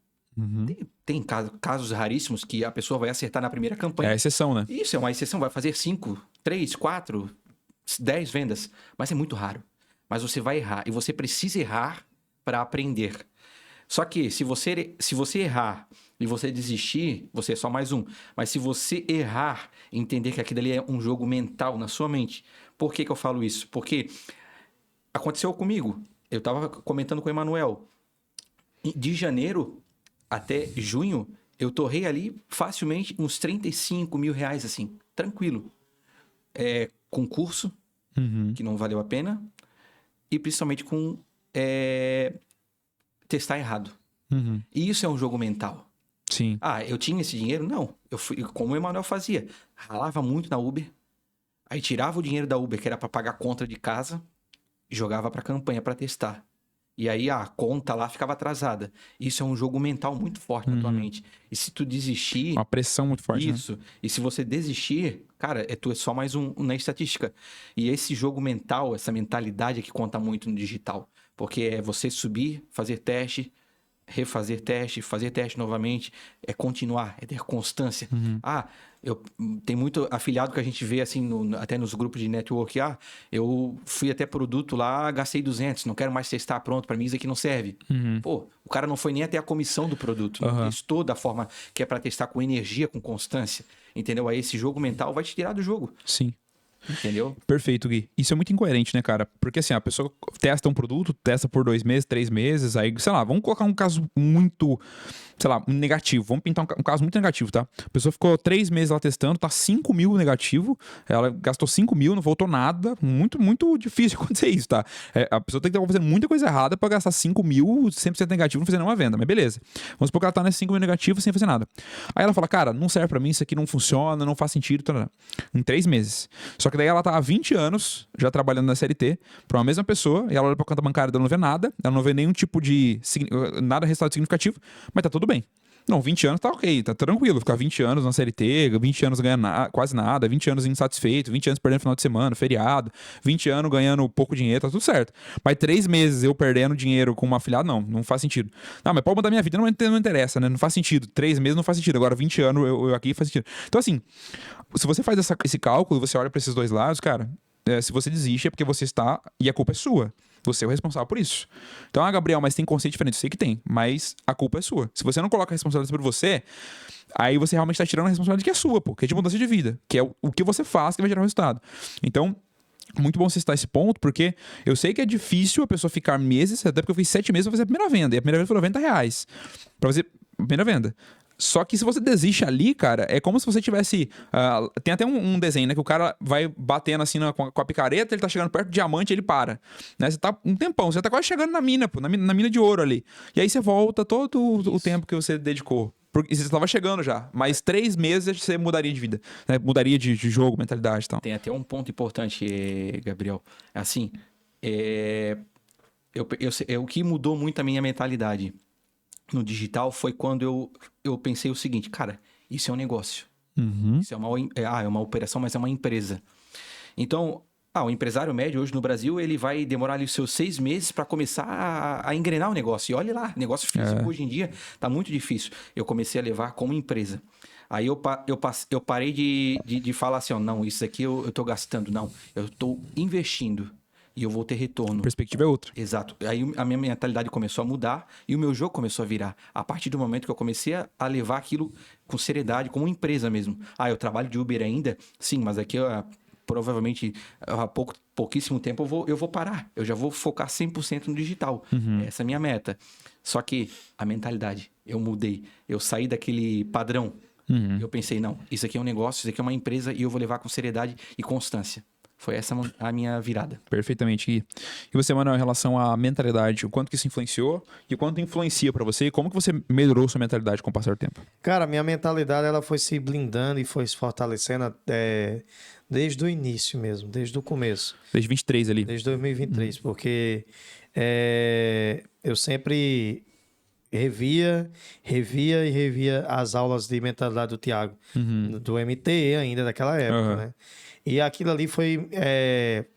Tem casos raríssimos que a pessoa vai acertar na primeira campanha. É a exceção, né? Isso é uma exceção. Vai fazer 5, 3, 4, 10 vendas. Mas é muito raro. Mas você vai errar. E você precisa errar para aprender. Só que, se você errar e você desistir, você é só mais um. Mas se você errar, entender que aquilo ali é um jogo mental na sua mente. Por que eu falo isso? Porque aconteceu comigo. Eu estava comentando com o Emanuel. De janeiro até junho, eu torrei ali facilmente uns 35 mil reais, assim, tranquilo. Com curso, que não valeu a pena, e principalmente com testar errado. E isso é um jogo mental. Sim. Eu tinha esse dinheiro? Não. Eu fui como o Emanuel fazia. Ralava muito na Uber. Aí tirava o dinheiro da Uber, que era para pagar a conta de casa, e jogava para campanha para testar. E aí a conta lá ficava atrasada. Isso é um jogo mental muito forte na tua mente. E se tu desistir... Uma pressão muito forte, Isso. Né? E se você desistir, cara, tu é só mais um na estatística. E esse jogo mental, essa mentalidade é que conta muito no digital. Porque é você subir, fazer teste, refazer teste, fazer teste novamente, é continuar, é ter constância. Tem muito afiliado que a gente vê assim, até nos grupos de network, eu fui até produto lá, gastei 200, não quero mais testar, pronto, para mim isso aqui não serve. Pô, o cara não foi nem até a comissão do produto, não testou da forma que é para testar com energia, com constância, entendeu? Aí esse jogo mental vai te tirar do jogo. Sim. Entendeu? Perfeito, Gui. Isso é muito incoerente, né, cara? Porque assim, a pessoa testa um produto, testa por 2 meses, 3 meses, aí, sei lá, vamos colocar um caso muito, sei lá, negativo. Vamos pintar um caso muito negativo, tá? A pessoa ficou 3 meses lá testando, tá 5 mil negativo, ela gastou 5 mil, não voltou nada. Muito, muito difícil acontecer isso, tá? A pessoa tem que estar fazendo muita coisa errada pra gastar 5 mil, 100% negativo, não fazer nenhuma venda, mas beleza. Vamos supor que ela tá nesse 5 mil negativo sem fazer nada. Aí ela fala, cara, não serve pra mim, isso aqui não funciona, não faz sentido, em 3 meses. Só que daí ela tá há 20 anos já trabalhando na CLT pra uma mesma pessoa, e ela olha pra conta bancária, ela não vê nada, ela não vê nenhum tipo de nada resultado significativo, mas tá tudo bem. Não, 20 anos tá ok, tá tranquilo. Ficar 20 anos na CLT, 20 anos ganhando quase nada, 20 anos insatisfeito, 20 anos perdendo final de semana, feriado, 20 anos ganhando pouco dinheiro, tá tudo certo. Mas 3 meses eu perdendo dinheiro com uma afiliada, não faz sentido. Não, mas pode mudar minha vida, não interessa, né? Não faz sentido. 3 meses não faz sentido. Agora 20 anos eu aqui faz sentido. Então assim, se você faz esse cálculo, você olha pra esses dois lados, cara, se você desiste é porque você está, e a culpa é sua. Você é o responsável por isso. Então, Gabriel, mas tem conceito diferente. Eu sei que tem, mas a culpa é sua. Se você não coloca a responsabilidade sobre você, aí você realmente tá tirando a responsabilidade que é sua, pô, que é de mudança de vida, que é o que você faz que vai gerar o resultado. Então, muito bom você citar esse ponto, porque eu sei que é difícil a pessoa ficar meses, até porque eu fiz 7 meses pra fazer a primeira venda, e a primeira venda foi R$90 pra fazer a primeira venda. Só que se você desiste ali, cara, é como se você tivesse... tem até um desenho, né? Que o cara vai batendo assim com a picareta, ele tá chegando perto do diamante e ele para. Né? Você tá um tempão, você tá quase chegando na mina, pô, na mina de ouro ali. E aí você volta todo o tempo que você dedicou. Porque você estava chegando já, mas 3 meses você mudaria de vida, né? Mudaria de jogo, mentalidade e tal. Tem até um ponto importante, Gabriel. Assim, o que mudou muito a minha mentalidade no digital foi quando eu pensei o seguinte, cara, isso é um negócio. Isso é uma operação, mas é uma empresa. Então, o empresário médio hoje no Brasil, ele vai demorar ali os seus 6 meses para começar a engrenar o negócio. E olha lá, negócio físico hoje em dia tá muito difícil. Eu comecei a levar como empresa. Aí eu parei de falar assim, não, isso aqui eu tô gastando. Não, eu tô investindo. E eu vou ter retorno. A perspectiva é outra. Exato. Aí a minha mentalidade começou a mudar e o meu jogo começou a virar. A partir do momento que eu comecei a levar aquilo com seriedade, como empresa mesmo. Eu trabalho de Uber ainda? Sim, mas aqui provavelmente há pouquíssimo tempo eu vou parar. Eu já vou focar 100% no digital. Essa é a minha meta. Só que a mentalidade, eu mudei. Eu saí daquele padrão. Eu pensei, não, isso aqui é um negócio, isso aqui é uma empresa e eu vou levar com seriedade e constância. Foi essa a minha virada. Perfeitamente, Gui. E você, Manuel, em relação à mentalidade, o quanto que isso influenciou e o quanto influencia pra você e como que você melhorou sua mentalidade com o passar do tempo? Cara, minha mentalidade ela foi se blindando e foi se fortalecendo desde o início mesmo, desde o começo. Desde 23 ali. Desde 2023, porque eu sempre revia as aulas de mentalidade do Thiago, do MTE ainda, daquela época, né? E aquilo ali foi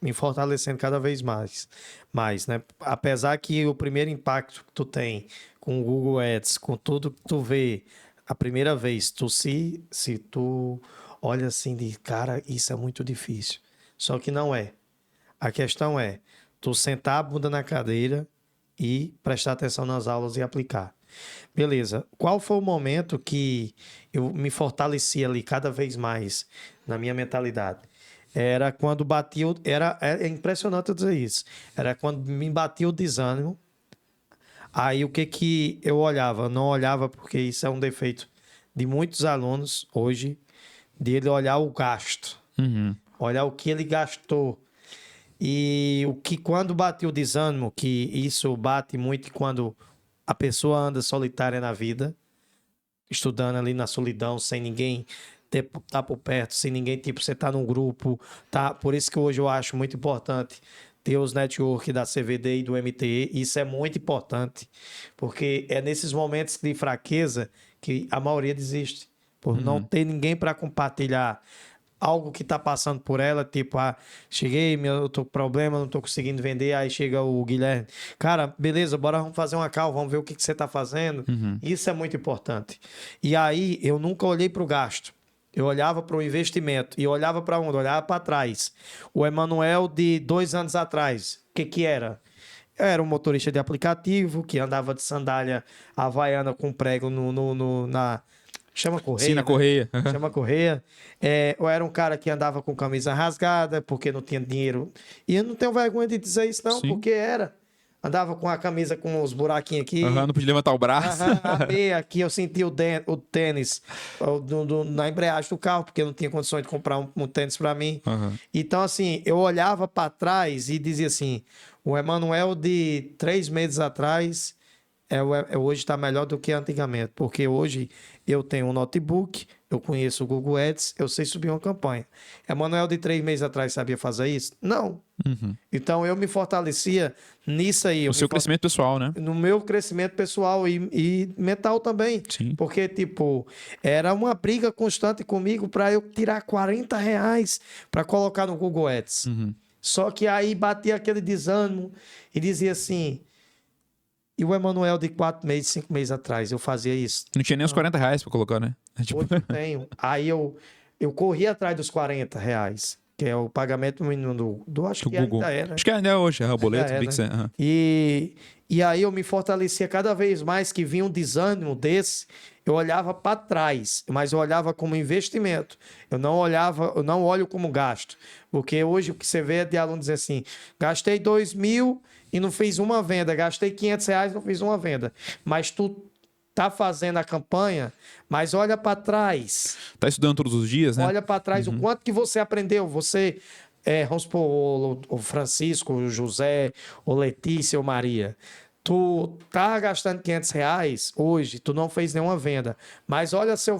me fortalecendo cada vez mais, né? Apesar que o primeiro impacto que tu tem com o Google Ads, com tudo que tu vê a primeira vez, se tu olha assim de cara, isso é muito difícil. Só que não é. A questão é tu sentar a bunda na cadeira e prestar atenção nas aulas e aplicar. Beleza. Qual foi o momento que eu me fortaleci ali cada vez mais na minha mentalidade? Era quando batia... É impressionante eu dizer isso. Era quando me batia o desânimo. Aí o que eu olhava? Eu não olhava porque isso é um defeito de muitos alunos hoje, de ele olhar o gasto. Olhar o que ele gastou. E o que quando batia o desânimo, que isso bate muito quando a pessoa anda solitária na vida, estudando ali na solidão, sem ninguém tá por perto, sem ninguém, tipo, você tá num grupo, tá? Por isso que hoje eu acho muito importante ter os network da CVD e do MTE, isso é muito importante, porque é nesses momentos de fraqueza que a maioria desiste, por não ter ninguém para compartilhar algo que tá passando por ela, tipo, cheguei, eu tô com problema, não tô conseguindo vender, aí chega o Guilherme, cara, beleza, bora, vamos fazer uma call, vamos ver o que você tá fazendo. Isso é muito importante. E aí, eu nunca olhei pro gasto, eu olhava para o investimento, e olhava para onde? Olhava para trás. O Emanuel de 2 anos atrás, o que era? Eu era um motorista de aplicativo, que andava de sandália havaiana com prego na... Chama correia. Sim, na correia. Chama correia. Eu era um cara que andava com camisa rasgada, porque não tinha dinheiro. E eu não tenho vergonha de dizer isso, não, porque era. Andava com a camisa com os buraquinhos aqui. Não podia levantar o braço. A meia aqui, eu senti o tênis na embreagem do carro, porque eu não tinha condições de comprar um tênis para mim. Então, assim, eu olhava para trás e dizia assim, o Emanuel de 3 meses atrás... hoje está melhor do que antigamente, porque hoje eu tenho um notebook, eu conheço o Google Ads, eu sei subir uma campanha. Emanuel de 3 meses atrás sabia fazer isso? Não. Então eu me fortalecia nisso aí. No seu crescimento pessoal, né? No meu crescimento pessoal e mental também. Sim. Porque, tipo, era uma briga constante comigo para eu tirar R$40 para colocar no Google Ads. Só que aí batia aquele desânimo e dizia assim... E o Emanuel de 4 meses, 5 meses atrás, eu fazia isso. Não tinha nem os R$40 pra colocar, né? Hoje eu tenho. Aí eu corri atrás dos R$40, que é o pagamento mínimo do acho que Google. ainda é, né? Acho que ainda é hoje, o boleto, É, Pix, né? aham. E aí eu me fortalecia cada vez mais, que vinha um desânimo desse, eu olhava para trás, mas eu olhava como investimento. Eu não olho como gasto. Porque hoje o que você vê é de aluno dizer assim, gastei 2.000 e não fiz uma venda, gastei R$500 e não fiz uma venda. Mas tu tá fazendo a campanha, mas olha para trás. Tá estudando todos os dias, né? Olha para trás o quanto que você aprendeu. Você, vamos supor, o Francisco, o José, o Letícia, ou Maria. Tu tá gastando R$500 hoje, tu não fez nenhuma venda. Mas olha seu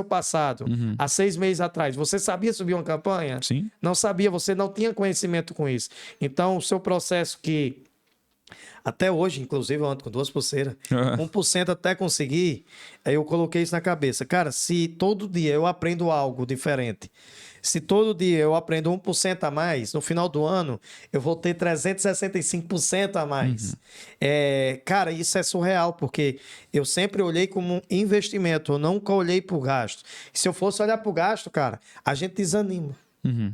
passado. Há 6 meses atrás, você sabia subir uma campanha? Sim. Não sabia, você não tinha conhecimento com isso. Então, o seu processo que... Até hoje, inclusive, eu ando com 2 pulseiras. 1% até conseguir, aí eu coloquei isso na cabeça. Cara, se todo dia eu aprendo algo diferente, se todo dia eu aprendo 1% a mais, no final do ano eu vou ter 365% a mais. Cara, isso é surreal, porque eu sempre olhei como um investimento, eu nunca olhei para o gasto. Se eu fosse olhar para o gasto, cara, a gente desanima.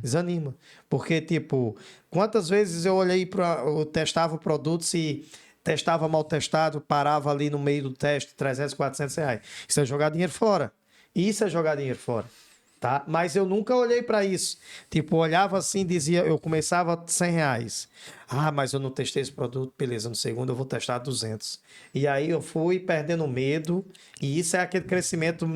Desanima. Porque, tipo, quantas vezes eu eu testava produtos e testava mal testado, parava ali no meio do teste, R$300, R$400. Isso é jogar dinheiro fora. Isso é jogar dinheiro fora. Tá? Mas eu nunca olhei para isso. Tipo, olhava assim, dizia, eu começava R$100. Ah, mas eu não testei esse produto. Beleza, no segundo eu vou testar 200. E aí eu fui perdendo medo. E isso é aquele crescimento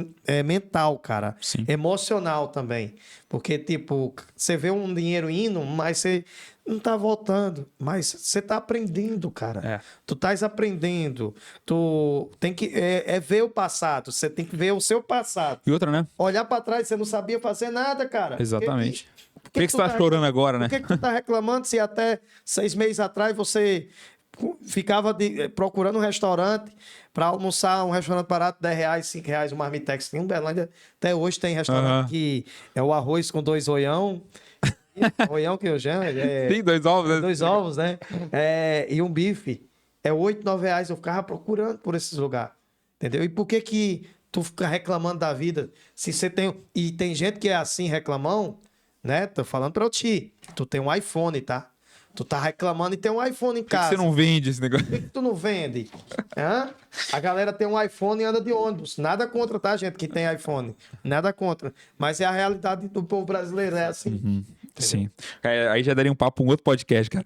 mental, cara. Sim. Emocional também. Porque, tipo, você vê um dinheiro indo, mas você não tá voltando. Mas você tá aprendendo, cara. Tu estás aprendendo. Tu tem que ver o passado. Você tem que ver o seu passado. E outra, né? Olhar para trás, você não sabia fazer nada, cara. Exatamente. Por que você tá chorando agora, né? Por que tu tá reclamando se até 6 meses atrás você ficava procurando um restaurante para almoçar, um restaurante barato, R$10, R$5, um marmitex. Em Uberlândia, até hoje tem restaurante que é o arroz com 2 oião. Oião que eu chamo. Tem 2 ovos, né? 2 ovos, né? E um bife. É R$8, R$9. Eu ficava procurando por esses lugares. Entendeu? E por que tu fica reclamando da vida? Se você tem... E tem gente que é assim, reclamão, né? Tô falando pra ti. Tu tem um iPhone, tá? Tu tá reclamando e tem um iPhone em casa. Por que você não vende esse negócio? Por que tu não vende? Hã? A galera tem um iPhone e anda de ônibus. Nada contra, tá, gente, que tem iPhone. Nada contra. Mas é a realidade do povo brasileiro, é assim. Sim. Aí já daria um papo, um outro podcast, cara.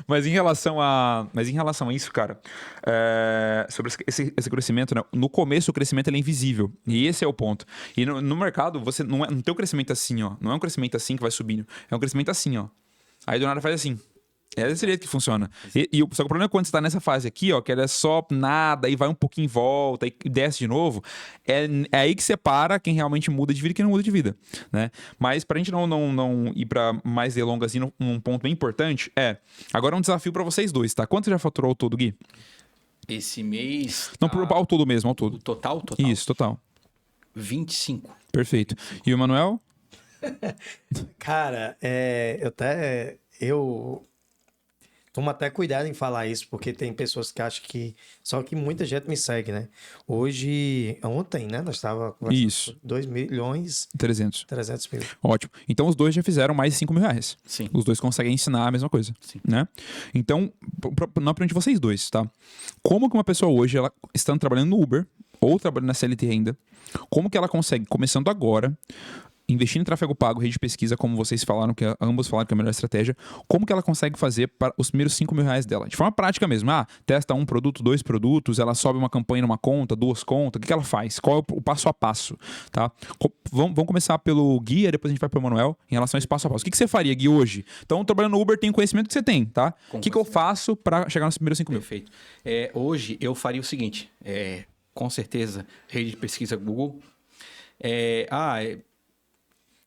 mas em relação a isso, cara, sobre esse crescimento, né? No começo o crescimento ele é invisível. E esse é o ponto. E no mercado, você não tem um crescimento assim, ó. Não é um crescimento assim que vai subindo. É um crescimento assim, ó. Aí do nada faz assim. É desse jeito que funciona. Só que o problema é quando você tá nessa fase aqui, ó, que ela é só nada, e vai um pouquinho em volta, e desce de novo, é aí que separa quem realmente muda de vida e quem não muda de vida, né? Mas pra gente não ir pra mais delongas, um ponto bem importante agora é um desafio pra vocês dois, tá? Quanto você já faturou ao todo, Gui? Esse mês... Não, ao todo mesmo, ao todo. O total? Isso, total. 25. Perfeito. E o Manuel? Cara, tomo até cuidado em falar isso, porque tem pessoas que acham que... Só que muita gente me segue, né? Ontem, né? Nós estávamos com Isso. 2.300.000. Ótimo. Então os dois já fizeram mais de R$5.000. Sim. Os dois conseguem ensinar a mesma coisa. Sim. Né? Então, não aprende vocês dois, tá? Como que uma pessoa hoje, ela estando trabalhando no Uber ou trabalhando na CLT ainda, como que ela consegue, começando agora, investir em tráfego pago, rede de pesquisa, como vocês falaram, ambos falaram que é a melhor estratégia, como que ela consegue fazer para os primeiros R$5.000 dela? De forma prática mesmo. Testa 1 produto, 2 produtos, ela sobe uma campanha numa conta, 2 contas, o que ela faz? Qual é o passo a passo? Tá? Vamos começar pelo Gui, depois a gente vai para o Manuel, em relação a esse passo a passo. O que você faria, Gui, hoje? Então, trabalhando no Uber, tem o conhecimento que você tem, tá? O que eu faço para chegar nos primeiros R$5.000? Perfeito. Hoje, eu faria o seguinte, com certeza, rede de pesquisa Google.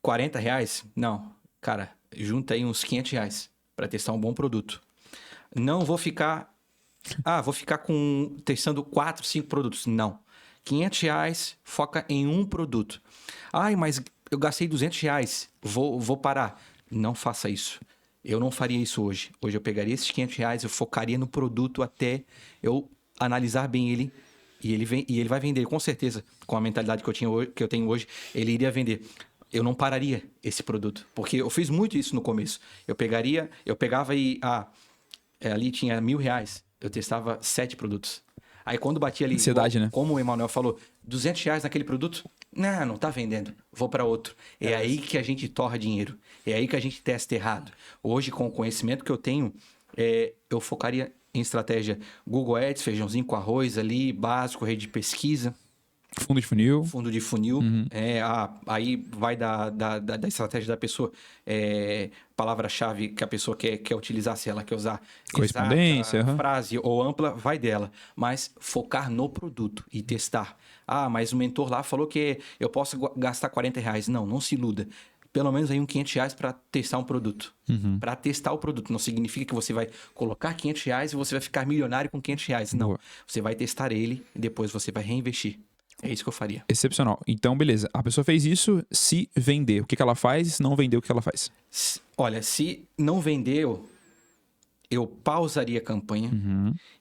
R$40? Não. Cara, junta aí uns R$500 para testar um bom produto. Não vou ficar... vou ficar testando 4, 5 produtos. Não. R$500, foca em um produto. Mas eu gastei R$200, vou parar. Não faça isso. Eu não faria isso hoje. Hoje eu pegaria esses R$500, eu focaria no produto até eu analisar bem ele. E ele vai vender, com certeza, com a mentalidade que eu tenho hoje, ele iria vender. eu não pararia esse produto. Porque eu fiz muito isso no começo. Eu pegava e... ali tinha R$1.000. Eu testava 7 produtos. Aí quando batia ali... Ansiedade, né? Como o Emanuel falou, R$200 naquele produto? Não tá vendendo. Vou para outro. É aí que a gente torra dinheiro. É aí que a gente testa errado. Hoje, com o conhecimento que eu tenho, eu focaria em estratégia Google Ads, feijãozinho com arroz ali, básico, rede de pesquisa. Fundo de funil. Fundo de funil. Aí vai da estratégia da pessoa. Palavra-chave que a pessoa quer utilizar, se ela quer usar correspondência, exata, frase ou ampla, vai dela. Mas focar no produto e testar. Mas o mentor lá falou que eu posso gastar R$40. Não se iluda. Pelo menos aí uns R$500 para testar um produto. Para testar o produto. Não significa que você vai colocar R$500 e você vai ficar milionário com R$500. Não. Boa. Você vai testar ele e depois você vai reinvestir. É isso que eu faria. Excepcional. Então, beleza. A pessoa fez isso, se vender. O que ela faz? Se não vender, o que ela faz? Olha, se não vendeu, eu pausaria a campanha.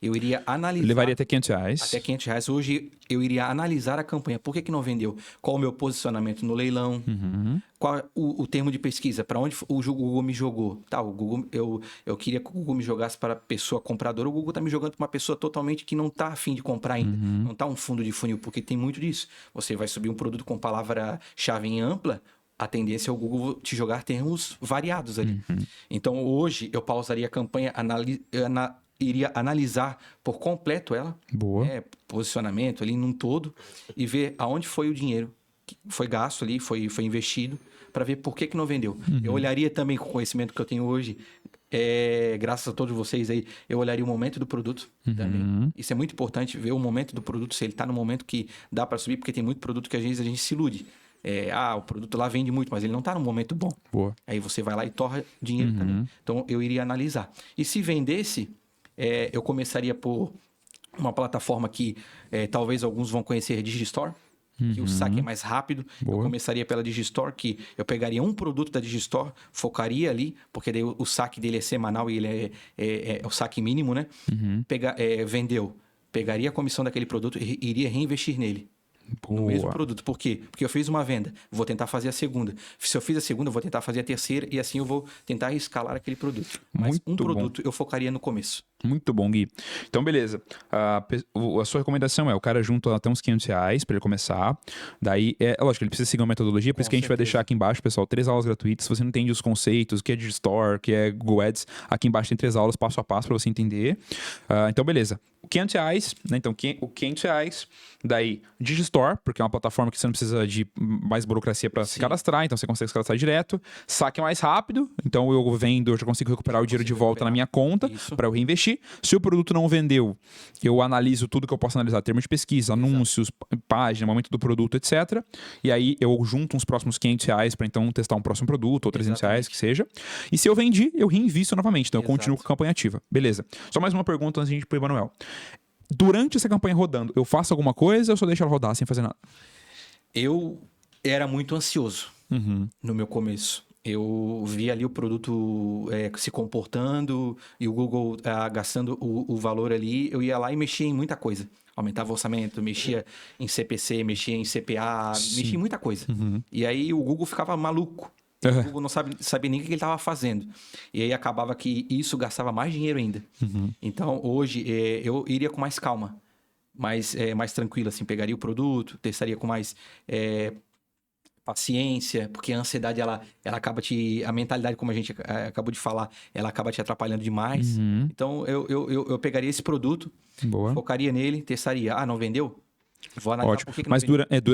Eu iria analisar... Levaria até R$500. Até R$500. Hoje, eu iria analisar a campanha. Por que não vendeu? Qual o meu posicionamento no leilão? Qual o termo de pesquisa? Para onde o Google me jogou? O Google, eu queria que o Google me jogasse para a pessoa compradora. O Google está me jogando para uma pessoa totalmente que não está afim de comprar ainda. Não está um fundo de funil, porque tem muito disso. Você vai subir um produto com palavra-chave em ampla, a tendência é o Google te jogar termos variados ali. Então, hoje, eu pausaria a campanha, iria analisar por completo ela. Boa. Posicionamento ali num todo e ver aonde foi o dinheiro que foi gasto ali, foi investido, para ver por que não vendeu. Eu olharia também, com o conhecimento que eu tenho hoje, graças a todos vocês aí, eu olharia o momento do produto também. Isso é muito importante, ver o momento do produto, se ele está no momento que dá para subir, porque tem muito produto que às vezes a gente se ilude. O produto lá vende muito, mas ele não está no momento bom. Boa. Aí você vai lá e torra dinheiro também. Então, eu iria analisar. E se vendesse, eu começaria por uma plataforma que talvez alguns vão conhecer, Digistore, que o saque é mais rápido. Boa. Eu começaria pela Digistore, que eu pegaria um produto da Digistore, focaria ali, porque daí o saque dele é semanal e ele é o saque mínimo, né? Vendeu. Pegaria a comissão daquele produto e iria reinvestir nele. Boa. No mesmo produto. Por quê? Porque eu fiz uma venda, vou tentar fazer a segunda. Se eu fiz a segunda, eu vou tentar fazer a terceira e assim eu vou tentar escalar aquele produto. Mas Muito um bom. produto eu focaria no começo. Muito bom, Gui. Então, beleza. A sua recomendação é o cara junta até uns R$500 para ele começar. Daí, lógico, ele precisa seguir uma metodologia, por isso que a gente vai deixar aqui embaixo, pessoal, 3 aulas gratuitas. Se você não entende os conceitos, o que é Digistore, o que é Google Ads, aqui embaixo tem 3 aulas passo a passo para você entender. Então, beleza. R$500, né? Então, o R$500, daí Digistore, porque é uma plataforma que você não precisa de mais burocracia para se cadastrar, então você consegue se cadastrar direto. Saque mais rápido, então eu já consigo recuperar o dinheiro de volta na minha conta para eu reinvestir. Se o produto não vendeu, eu analiso tudo que eu posso analisar, termos de pesquisa, anúncios, página, momento do produto, etc. E aí eu junto uns próximos R$500 para então testar um próximo produto, ou R$300, que seja. E se eu vendi, eu reinvisto novamente, então eu continuo com a campanha ativa. Beleza. Só mais uma pergunta antes de a gente ir pro Emanuel. Durante essa campanha rodando, eu faço alguma coisa ou eu só deixo ela rodar sem fazer nada? Eu era muito ansioso no meu começo. Eu vi ali o produto se comportando e o Google gastando o valor ali. Eu ia lá e mexia em muita coisa. Aumentava o orçamento, mexia em CPC, mexia em CPA, mexia em muita coisa. E aí o Google ficava maluco. O Google não sabia nem o que ele estava fazendo. E aí acabava que isso gastava mais dinheiro ainda. Então, hoje, eu iria com mais calma. Mais tranquilo, assim. Pegaria o produto, testaria com mais paciência, porque a ansiedade, ela acaba a mentalidade, como a gente acabou de falar, ela acaba te atrapalhando demais. Então, eu pegaria esse produto, focaria nele, testaria. Não vendeu? Vou analisar. Ótimo.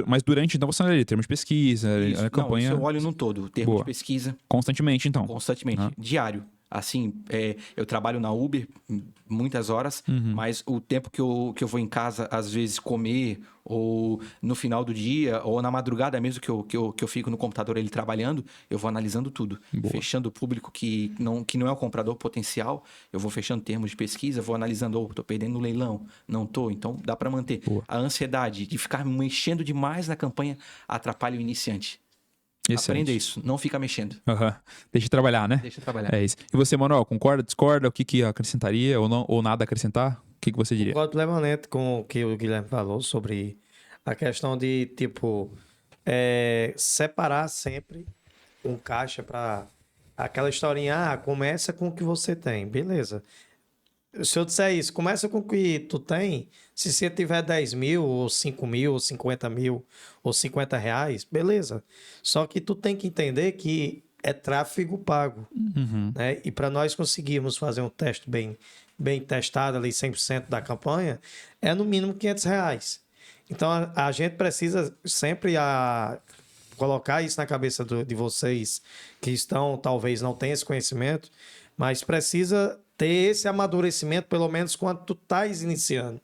Mas durante, então, você analisa termos de pesquisa, a campanha... Não, isso eu olho num todo. Termo de pesquisa. Constantemente, então? Constantemente. Diário. Assim, eu trabalho na Uber muitas horas, mas o tempo que eu vou em casa, às vezes, comer, ou no final do dia, ou na madrugada mesmo que eu fico no computador ele trabalhando, eu vou analisando tudo. Boa. Fechando o público que não é o comprador potencial, eu vou fechando termos de pesquisa, vou analisando, tô perdendo no leilão, não tô, então dá para manter. Boa. A ansiedade de ficar mexendo demais na campanha atrapalha o iniciante. Excelente. Aprenda isso, não fica mexendo. Deixa eu trabalhar, né? Deixa eu trabalhar. É isso. E você, Manuel, concorda, discorda? O que acrescentaria ou nada acrescentar? O que você diria? Concordo plenamente com o que o Guilherme falou sobre a questão de, tipo, separar sempre um caixa para aquela historinha, começa com o que você tem, beleza. Se eu disser isso, começa com o que tu tem, se você tiver 10 mil, ou 5 mil, ou 50 mil, ou 50 reais, beleza. Só que tu tem que entender que é tráfego pago, né? E para nós conseguirmos fazer um teste bem testado ali, 100% da campanha, é no mínimo 500 reais. Então, a gente precisa sempre colocar isso na cabeça de vocês que estão, talvez não tenham esse conhecimento, mas precisa ter esse amadurecimento, pelo menos quando tu estás iniciando.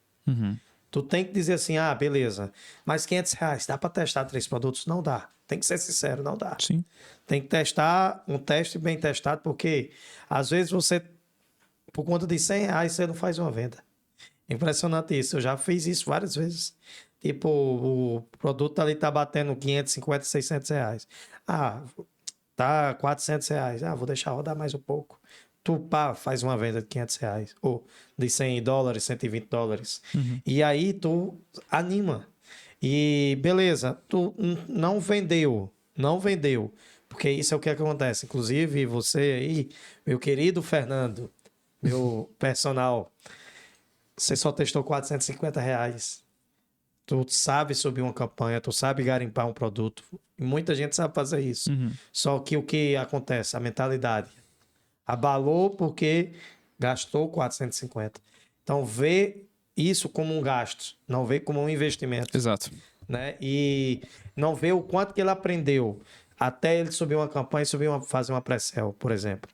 Tu tem que dizer assim, beleza, mas 500 reais, dá para testar 3 produtos? Não dá. Tem que ser sincero, não dá. Sim. Tem que testar, um teste bem testado, porque às vezes você, por conta de 100 reais, você não faz uma venda. Impressionante isso. Eu já fiz isso várias vezes. Tipo, o produto ali tá batendo 550, 600 reais. Tá 400 reais. Vou deixar rodar mais um pouco. Tu, faz uma venda de 500 reais. Ou de 100 dólares, 120 dólares. E aí tu anima. E beleza, tu não vendeu. Porque isso é o que acontece. Inclusive, você aí, meu querido Fernando, meu personal, você só testou 450 reais. Tu sabe subir uma campanha, tu sabe garimpar um produto. E muita gente sabe fazer isso. Só que o que acontece? A mentalidade. Abalou porque gastou 450. Então, vê isso como um gasto, não vê como um investimento. Exato. Né? E não vê o quanto que ele aprendeu até ele subir uma campanha e fazer uma pré-sell, por exemplo.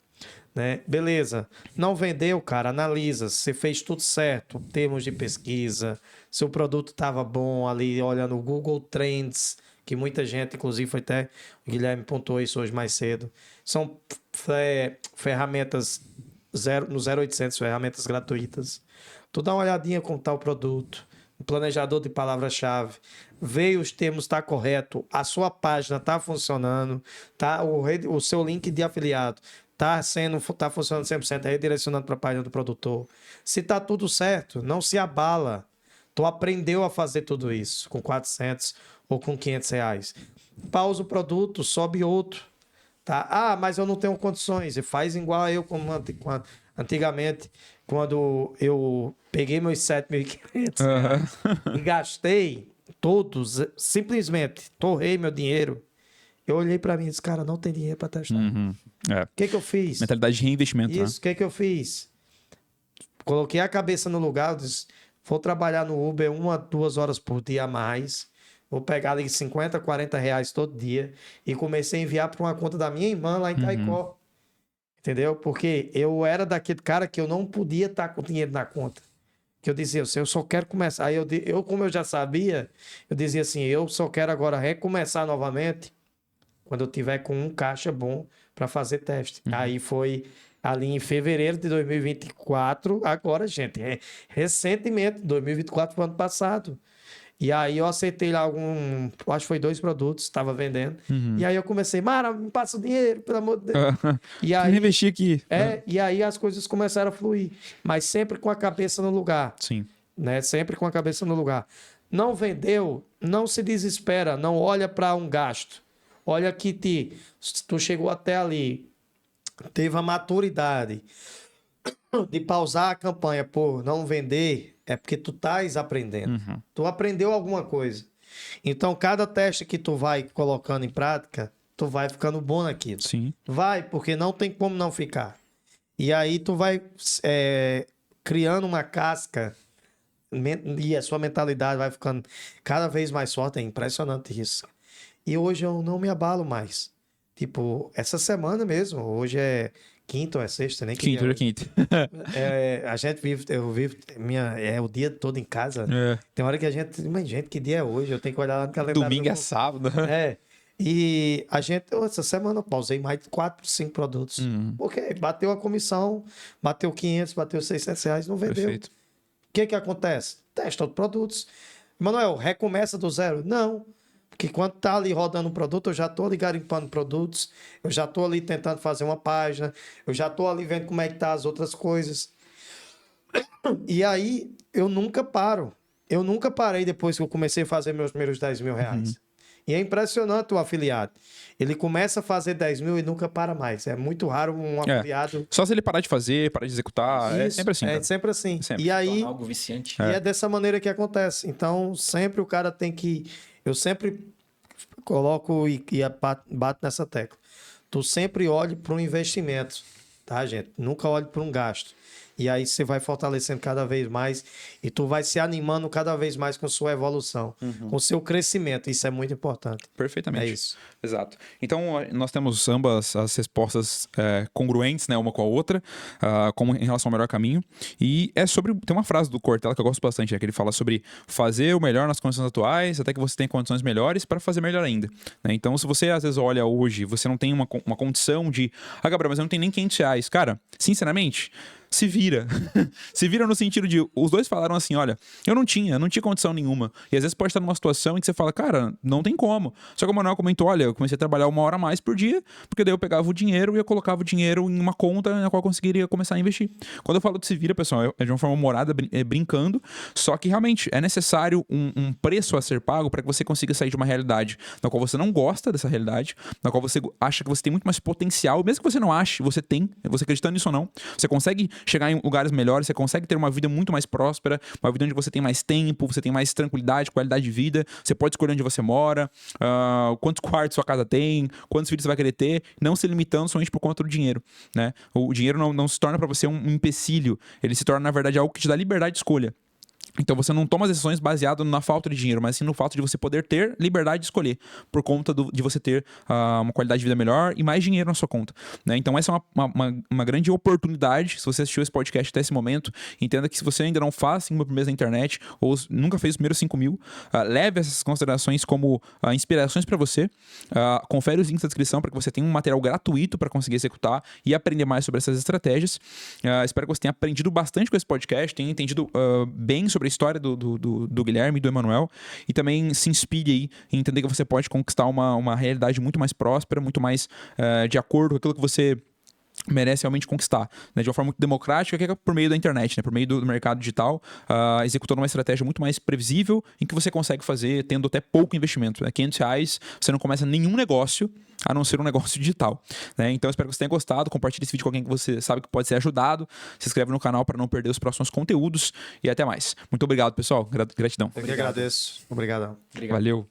Né? Beleza, não vendeu, cara, analisa se fez tudo certo, termos de pesquisa, se o produto estava bom ali, olha no Google Trends, que muita gente, inclusive foi até o Guilherme pontuou isso hoje mais cedo, são ferramentas no 0800, ferramentas gratuitas. Tu dá uma olhadinha como está o produto, o planejador de palavra-chave, vê os termos, está correto, a sua página está funcionando, tá, o seu link de afiliado tá funcionando 100%, redirecionando para a página do produtor. Se tá tudo certo, não se abala. Tu aprendeu a fazer tudo isso com 400 ou com 500 reais. Pausa o produto, sobe outro. Tá? Mas eu não tenho condições. E faz igual eu como antigamente, quando eu peguei meus 7.500 e gastei todos, simplesmente torrei meu dinheiro. Eu olhei para mim e disse, cara, não tem dinheiro para testar. O que eu fiz? Mentalidade de reinvestimento. Isso, o que eu fiz? Coloquei a cabeça no lugar, disse, vou trabalhar no Uber 1 a 2 horas por dia a mais, vou pegar ali 50, 40 reais todo dia e comecei a enviar para uma conta da minha irmã lá em Caicó. Entendeu? Porque eu era daquele cara que eu não podia estar com dinheiro na conta. Que eu dizia, eu só quero começar. Aí como eu já sabia, eu dizia assim, eu só quero agora recomeçar novamente quando eu tiver com um caixa bom para fazer teste. Aí foi ali em fevereiro de 2024, agora, gente, recentemente, 2024 foi ano passado. E aí eu aceitei lá acho que foi 2 produtos, estava vendendo. E aí eu comecei, Mara, me passa o dinheiro, pelo amor de Deus. E aí, investir aqui. E aí as coisas começaram a fluir, mas sempre com a cabeça no lugar. Sim. Né? Sempre com a cabeça no lugar. Não vendeu, não se desespera, não olha para um gasto. Olha que tu chegou até ali, teve a maturidade de pausar a campanha por não vender, é porque tu estás aprendendo. Tu aprendeu alguma coisa. Então, cada teste que tu vai colocando em prática, tu vai ficando bom naquilo. Sim. Vai, porque não tem como não ficar. E aí tu vai criando uma casca e a sua mentalidade vai ficando cada vez mais forte. É impressionante isso. E hoje eu não me abalo mais. Tipo, essa semana mesmo, hoje é quinta ou é sexta, nem que Quinta, hoje é quinta. a gente eu vivo o dia todo em casa. Tem hora que a gente, mas gente, que dia é hoje? Eu tenho que olhar lá no calendário. Domingo é sábado. E a gente, essa semana eu pausei mais de 4, 5 produtos. Porque bateu a comissão, bateu 500, bateu 600 reais, não vendeu. Perfeito. O que acontece? Testa outros produtos. Manuel, recomeça do zero? Não. Porque quando tá ali rodando um produto, eu já tô ali garimpando produtos, eu já tô ali tentando fazer uma página, eu já tô ali vendo como é que tá as outras coisas. E aí, eu nunca paro. Eu nunca parei depois que eu comecei a fazer meus primeiros 10 mil reais. E é impressionante o afiliado. Ele começa a fazer 10 mil e nunca para mais. É muito raro um afiliado... Só se ele parar de fazer, parar de executar, é sempre assim. É cara. sempre assim. Sempre. E aí... Torna algo viciante. E é dessa maneira que acontece. Então, sempre o cara tem que... Eu sempre coloco e bato nessa tecla. Tu sempre olhe para um investimento, tá, gente? Nunca olhe para um gasto. E aí você vai fortalecendo cada vez mais e tu vai se animando cada vez mais com sua evolução, com o seu crescimento. Isso é muito importante. Perfeitamente. É isso. Exato. Então, nós temos ambas as respostas congruentes, né, uma com a outra, como em relação ao melhor caminho. E é sobre... Tem uma frase do Cortella que eu gosto bastante, né, que ele fala sobre fazer o melhor nas condições atuais até que você tenha condições melhores para fazer melhor ainda. Né? Então, se você, às vezes, olha hoje, você não tem uma condição de... Ah, Gabriel, mas eu não tenho nem R$500. Cara, sinceramente... Se vira. Se vira no sentido de... Os dois falaram assim, olha, eu não tinha condição nenhuma. E às vezes pode estar numa situação em que você fala, cara, não tem como. Só que o Manuel comentou, olha, eu comecei a trabalhar 1 hora a mais por dia, porque daí eu pegava o dinheiro e eu colocava o dinheiro em uma conta na qual eu conseguiria começar a investir. Quando eu falo de se vira, pessoal, é de uma forma humorada, brincando, só que realmente é necessário um preço a ser pago para que você consiga sair de uma realidade na qual você não gosta dessa realidade, na qual você acha que você tem muito mais potencial, mesmo que você não ache, você tem, você acreditando nisso ou não, você consegue chegar em lugares melhores, você consegue ter uma vida muito mais próspera, uma vida onde você tem mais tempo, você tem mais tranquilidade, qualidade de vida, você pode escolher onde você mora, quantos quartos sua casa tem, quantos filhos você vai querer ter, não se limitando somente por conta do dinheiro, né? O dinheiro não se torna para você um empecilho, ele se torna, na verdade, algo que te dá liberdade de escolha. Então você não toma as decisões baseado na falta de dinheiro, mas sim no fato de você poder ter liberdade de escolher, por conta de você ter uma qualidade de vida melhor e mais dinheiro na sua conta. Né? Então essa é uma grande oportunidade. Se você assistiu esse podcast até esse momento, entenda que se você ainda não faz 5 mil por mês na internet, ou nunca fez os primeiros 5 mil, leve essas considerações como inspirações para você. Confere os links da descrição para que você tenha um material gratuito para conseguir executar e aprender mais sobre essas estratégias. Espero que você tenha aprendido bastante com esse podcast, tenha entendido bem sobre a história do Guilherme e do Emanuel, e também se inspire aí em entender que você pode conquistar uma realidade muito mais próspera, muito mais de acordo com aquilo que você merece realmente conquistar, né? De uma forma muito democrática, que é por meio da internet, né? Por meio do mercado digital, executando uma estratégia muito mais previsível, em que você consegue fazer tendo até pouco investimento, né? R$500, você não começa nenhum negócio, a não ser um negócio digital, né? Então eu espero que você tenha gostado, compartilhe esse vídeo com alguém que você sabe que pode ser ajudado, se inscreve no canal para não perder os próximos conteúdos, e até mais. Muito obrigado, pessoal, gratidão. Eu que agradeço. Obrigado. Valeu.